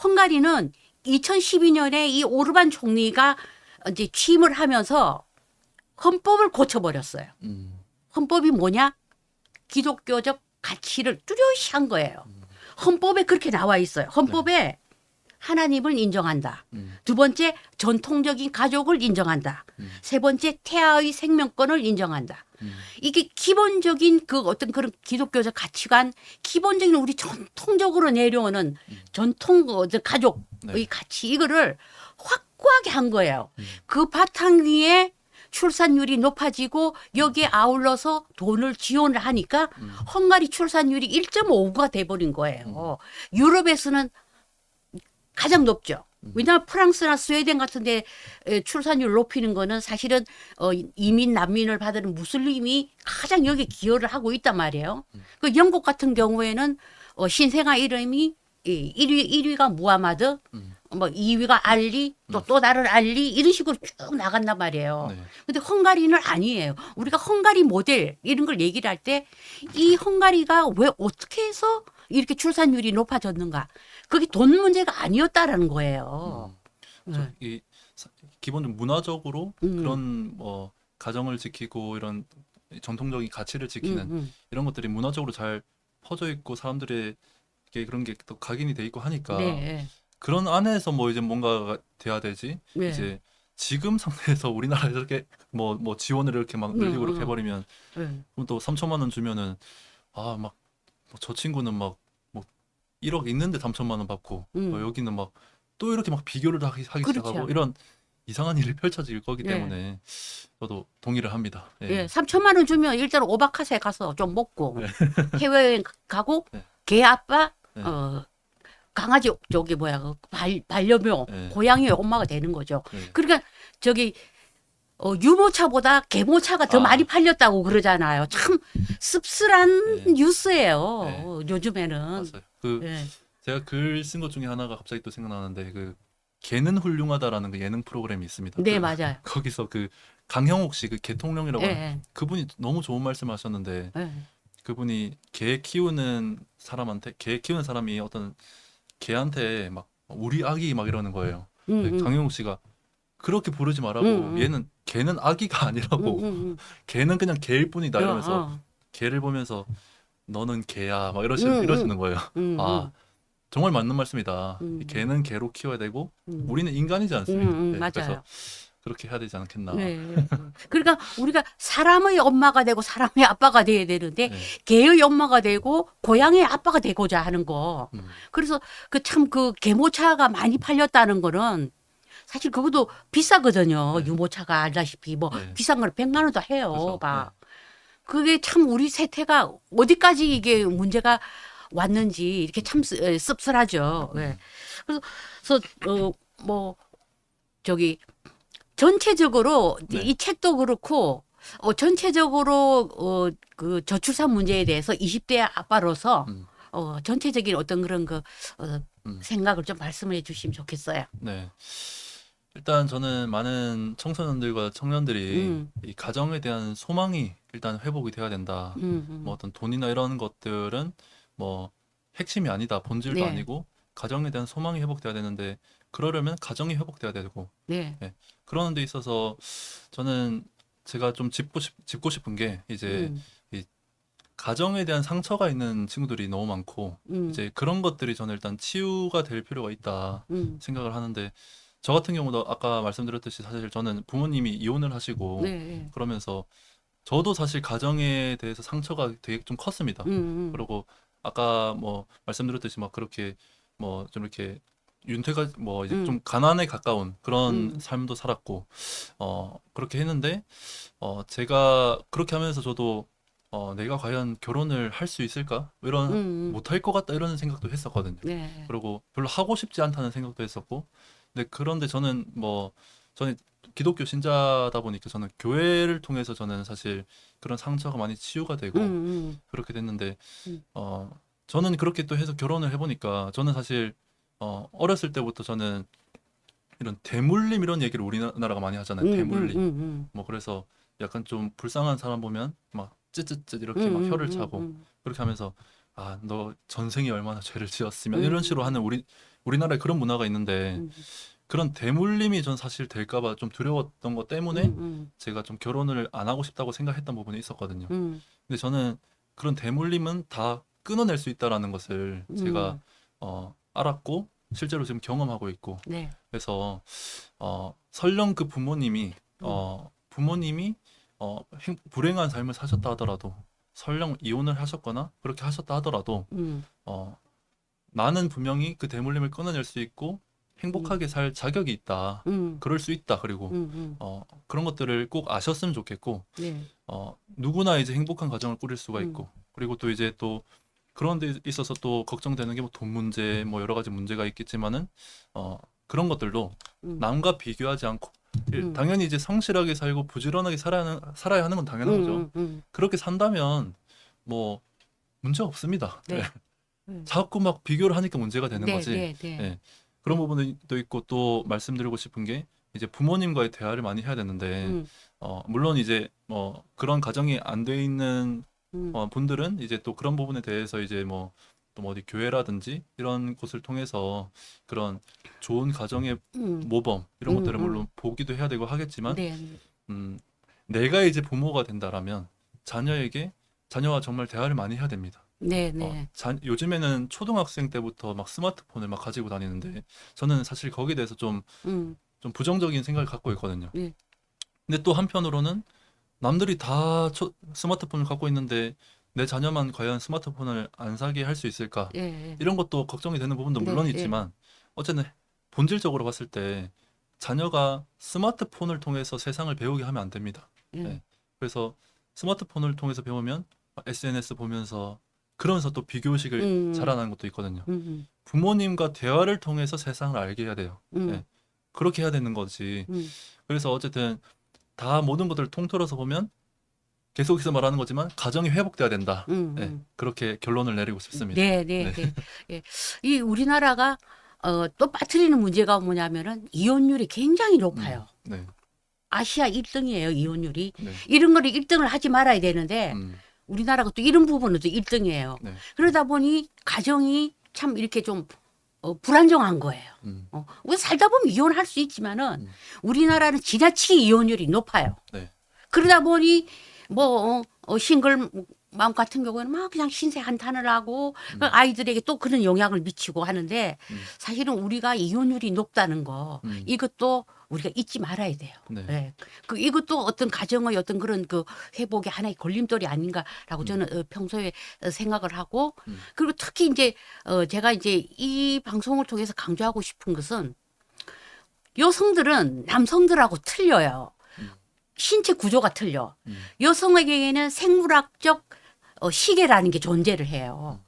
S1: 헝가리는 2012년에 이 오르반 총리가 이제 취임을 하면서 헌법을 고쳐버렸어요. 헌법이 뭐냐? 기독교적 가치를 뚜렷이 한 거예요. 헌법에 그렇게 나와 있어요. 헌법에 하나님을 인정한다. 두 번째, 전통적인 가족을 인정한다. 세 번째, 태아의 생명권을 인정한다. 이게 기본적인 그 어떤 그런 기독교적 가치관, 기본적인 우리 전통적으로 내려오는 전통 가족의
S2: 네.
S1: 가치, 이거를 확고하게 한 거예요. 그 바탕 위에 출산율이 높아지고 여기에 아울러서 돈을 지원을 하니까 헝가리 출산율이 1.59가 돼버린 거예요. 유럽에서는 가장 높죠. 왜냐하면 프랑스나 스웨덴 같은 데 출산율 높이는 거는 사실은 이민 난민을 받는 무슬림이 가장 여기 기여를 하고 있단 말이에요. 그 영국 같은 경우에는 신생아 이름이 1위가 무하마드, 뭐 2위가 알리, 또 다른 알리 이런 식으로 쭉 나간단 말이에요.
S2: 네.
S1: 근데 헝가리는 아니에요. 우리가 헝가리 모델 이런 걸 얘기를 할 때 이 헝가리가 왜 어떻게 해서 이렇게 출산율이 높아졌는가? 그게 돈 문제가 아니었다라는 거예요.
S2: 이 기본적으로 문화적으로 그런 뭐 가정을 지키고 이런 전통적인 가치를 지키는 이런 것들이 문화적으로 잘 퍼져 있고 사람들의 그런 게 또 각인이 돼 있고 하니까
S1: 네.
S2: 그런 안에서 뭐 이제 뭔가가 돼야 되지.
S1: 네.
S2: 이제 지금 상태에서 우리나라에 이렇게 뭐 지원을 이렇게 막 늘리고 이렇게 해버리면
S1: 네.
S2: 그럼 또 3천만 원 주면은 막 저 친구는 막 뭐 1억 있는데 3천만 원 받고 여기는 막 또 이렇게 막 비교를 하기
S1: 그렇죠.
S2: 시작하고 이런 이상한 일이 펼쳐질 거기
S1: 네.
S2: 때문에 저도 동의를 합니다. 예.
S1: 예, 3천만 원 주면 일단 오마카세 가서 좀 먹고
S2: 네.
S1: 해외여행 가고
S2: 네.
S1: 개 아빠
S2: 네.
S1: 강아지 저기 뭐야 그 반려묘
S2: 네.
S1: 고양이의 엄마가 되는 거죠.
S2: 네.
S1: 그러니까 저기 유모차보다 개모차가 더 많이 팔렸다고 그러잖아요. 참 씁쓸한
S2: 네.
S1: 뉴스예요. 요즘에는.
S2: 맞아요.
S1: 예.
S2: 제가 글 쓴 것 중에 하나가 갑자기 또 생각나는데 그 개는 훌륭하다라는 그 예능 프로그램이 있습니다.
S1: 네, 맞아요.
S2: 거기서 그 강형옥 씨 그 개통령이라고
S1: 예,
S2: 하는 그분이 너무 좋은 말씀하셨는데
S1: 예.
S2: 그분이 개 키우는 사람이 어떤 개한테 막 우리 아기 막 이러는 거예요. 근데 강용욱 씨가 그렇게 부르지 말라고. 얘는 걔는 아기가 아니라고. 걔는 그냥 개일 뿐이다 이러면서 개를 보면서 너는 개야 막 이러시는 거예요. 아, 정말 맞는 말씀이다. 개는 개로 키워야 되고 우리는 인간이지 않습니까? 네,
S1: 맞아요.
S2: 그래서 그렇게 해야 되지 않겠나.
S1: 네. 그러니까 우리가 사람의 엄마가 되고 사람의 아빠가 돼야 되는데
S2: 네.
S1: 개의 엄마가 되고 고양이의 아빠가 되고자 하는 거. 그래서 그 개모차가 많이 팔렸다는 거는 사실 그것도 비싸거든요.
S2: 네.
S1: 유모차가 알다시피 뭐
S2: 네.
S1: 비싼 걸 100만 원도 해요.
S2: 그렇죠.
S1: 막. 그게 참 우리 세태가 어디까지 이게 문제가 왔는지 이렇게 참 씁쓸하죠. 예. 그래서 뭐 저기 전체적으로
S2: 네.
S1: 이 책도 그렇고 전체적으로 그 저출산 문제에 대해서 20대 아빠로서 전체적인 어떤 그런 생각을 좀 말씀을 해주시면 좋겠어요.
S2: 네. 일단 저는 많은 청소년들과 청년들이 이 가정에 대한 소망이 일단 회복이 돼야 된다. 뭐 어떤 돈이나 이런 것들은 뭐 핵심이 아니다. 본질도
S1: 네.
S2: 아니고 가정에 대한 소망이 회복돼야 되는데 그러려면 가정이 회복돼야 되고
S1: 네.
S2: 그러는 데 있어서 저는 제가 좀 짚고 싶은 게 이제 이 가정에 대한 상처가 있는 친구들이 너무 많고 이제 그런 것들이 저는 일단 치유가 될 필요가 있다 생각을 하는데 저 같은 경우도 아까 말씀드렸듯이 사실 저는 부모님이 이혼을 하시고
S1: 네.
S2: 그러면서 저도 사실 가정에 대해서 상처가 되게 좀 컸습니다. 그리고 아까 뭐 말씀드렸듯이 막 그렇게 뭐 좀 이렇게 윤퇴가 뭐 이제 좀 가난에 가까운 그런 삶도 살았고 그렇게 했는데 제가 그렇게 하면서 저도 내가 과연 결혼을 할 수 있을까? 이런 못할 것 같다 이런 생각도 했었거든요.
S1: 네.
S2: 그리고 별로 하고 싶지 않다는 생각도 했었고 근데 그런데 저는 기독교 신자다 보니까 저는 교회를 통해서 저는 사실 그런 상처가 많이 치유가 되고 그렇게 됐는데 저는 그렇게 또 해서 결혼을 해보니까 저는 사실 어렸을 때부터 저는 이런 대물림 이런 얘기를 우리나라가 많이 하잖아요. 대물림. 뭐 그래서 약간 좀 불쌍한 사람 보면 막 쯧쯧쯧 이렇게 막 혀를 차고 그렇게 하면서 아, 너 전생에 얼마나 죄를 지었으면 이런 식으로 하는 우리나라에 그런 문화가 있는데 그런 대물림이 전 사실 될까 봐 좀 두려웠던 것 때문에 제가 좀 결혼을 안 하고 싶다고 생각했던 부분이 있었거든요. 근데 저는 그런 대물림은 다 끊어낼 수 있다라는 것을 제가 알았고 실제로 지금 경험하고 있고
S1: 네.
S2: 그래서 설령 그 부모님이 불행한 삶을 사셨다 하더라도 설령 이혼을 하셨거나 그렇게 하셨다 하더라도 나는 분명히 그 대물림을 끊어낼 수 있고 행복하게 살 자격이 있다. 그럴 수 있다. 그리고 그런 것들을 꼭 아셨으면 좋겠고
S1: 네.
S2: 누구나 이제 행복한 가정을 꾸릴 수가 있고 그리고 또 이제 또 그런 데 있어서 또 걱정되는 게 뭐 돈 문제 뭐 여러 가지 문제가 있겠지만은 그런 것들도 남과 비교하지 않고 당연히 이제 성실하게 살고 부지런하게 살아야 하는 건 당연한 거죠. 그렇게 산다면 뭐 문제 없습니다.
S1: 네.
S2: 자꾸 막 비교를 하니까 문제가 되는
S1: 네,
S2: 거지.
S1: 네, 네.
S2: 예. 그런 부분도 있고 또 말씀드리고 싶은 게 이제 부모님과의 대화를 많이 해야 되는데 물론 이제 뭐 그런 가정이 안 돼 있는 분들은 이제 또 그런 부분에 대해서 이제 뭐 또 뭐 어디 교회라든지 이런 곳을 통해서 그런 좋은 가정의 모범 이런 것들을 물론 보기도 해야 되고 하겠지만
S1: 네.
S2: 내가 이제 부모가 된다라면 자녀와 정말 대화를 많이 해야 됩니다.
S1: 네, 네.
S2: 요즘에는 초등학생 때부터 막 스마트폰을 막 가지고 다니는데 저는 사실 거기에 대해서 좀 부정적인 생각을 갖고 있거든요.
S1: 네.
S2: 근데 또 한편으로는 남들이 다 스마트폰을 갖고 있는데 내 자녀만 과연 스마트폰을 안 사게 할 수 있을까?
S1: 예.
S2: 이런 것도 걱정이 되는 부분도
S1: 네,
S2: 물론
S1: 예.
S2: 있지만 어쨌든 본질적으로 봤을 때 자녀가 스마트폰을 통해서 세상을 배우게 하면 안 됩니다. 네. 그래서 스마트폰을 통해서 배우면 SNS 보면서 그러면서 또 비교의식을 자라나는 것도 있거든요. 부모님과 대화를 통해서 세상을 알게 해야 돼요. 네. 그렇게 해야 되는 거지. 그래서 어쨌든 다 모든 것들을 통틀어서 보면 계속해서 말하는 거지만 가정이 회복돼야 된다. 네. 그렇게 결론을 내리고 싶습니다.
S1: 네, 네, 네. 예. 이 우리나라가 또 빠뜨리는 문제가 뭐냐면은 이혼율이 굉장히 높아요.
S2: 네.
S1: 아시아 1등이에요, 이혼율이.
S2: 네.
S1: 이런 거를 1등을 하지 말아야 되는데 우리나라가 또 이런 부분은 또 1등이에요.
S2: 네.
S1: 그러다 보니 가정이 참 이렇게 좀 불안정한 거예요. 우리 살다 보면 이혼할 수 있지만은 우리나라는 지나치게 이혼율이 높아요.
S2: 네.
S1: 그러다 보니 뭐 싱글 맘 같은 경우에는 막 그냥 신세 한탄을 하고 그 아이들에게 또 그런 영향을 미치고 하는데 사실은 우리가 이혼율이 높다는 거 이것도 우리가 잊지 말아야 돼요.
S2: 네.
S1: 네. 그 이것도 어떤 가정의 어떤 그런 그 회복의 하나의 걸림돌이 아닌가라고 저는 평소에 생각을 하고 그리고 특히 이제 제가 이제 이 방송을 통해서 강조하고 싶은 것은 여성들은 남성들하고 틀려요. 신체 구조가 틀려. 여성에게는 생물학적 시계라는 게 존재를 해요.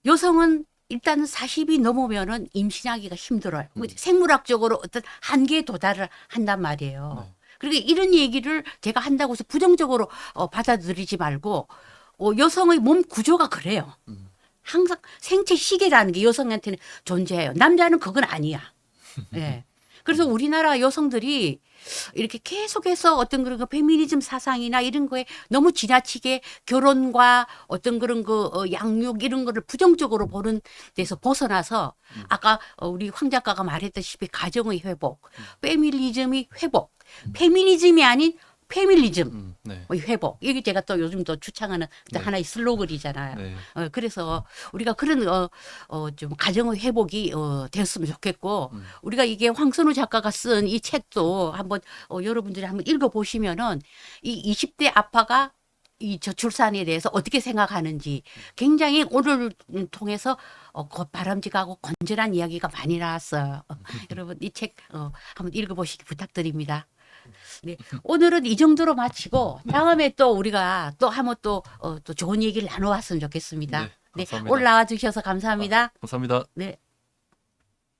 S1: 여성은 일단은 40이 넘으면은 임신하기가 힘들어요. 생물학적으로 어떤 한계에 도달을 한단 말이에요.
S2: 네.
S1: 그러니까 이런 얘기를 제가 한다고 해서 부정적으로 받아들이지 말고 여성의 몸 구조가 그래요. 항상 생체 시계라는 게 여성한테는 존재해요. 남자는 그건 아니야. 예. 그래서 우리나라 여성들이 이렇게 계속해서 어떤 그런 그 페미니즘 사상이나 이런 거에 너무 지나치게 결혼과 어떤 그런 그 양육 이런 거를 부정적으로 보는 데서 벗어나서 아까 우리 황 작가가 말했다시피 가정의 회복, 페미니즘이 회복, 페미니즘이 아닌 페밀리즘
S2: 네.
S1: 회복 이게 제가 또 요즘 또 주창하는 또
S2: 네.
S1: 하나의 슬로건이잖아요.
S2: 네.
S1: 그래서 우리가 그런 좀 가정의 회복이 되었으면 좋겠고 우리가 이게 황선우 작가가 쓴 이 책도 한번 여러분들이 한번 읽어보시면은 이 20대 아빠가 이 저출산에 대해서 어떻게 생각하는지 굉장히 오늘 통해서 바람직하고 건전한 이야기가 많이 나왔어요. 여러분 이 책 한번 읽어보시기 부탁드립니다. 네, 오늘은 이 정도로 마치고 다음에 또 우리가 또 한번 또 좋은 얘기를 나눠왔으면 좋겠습니다.
S2: 네,
S1: 네,
S2: 감사합니다.
S1: 올라와 주셔서 감사합니다.
S2: 감사합니다.
S1: 네.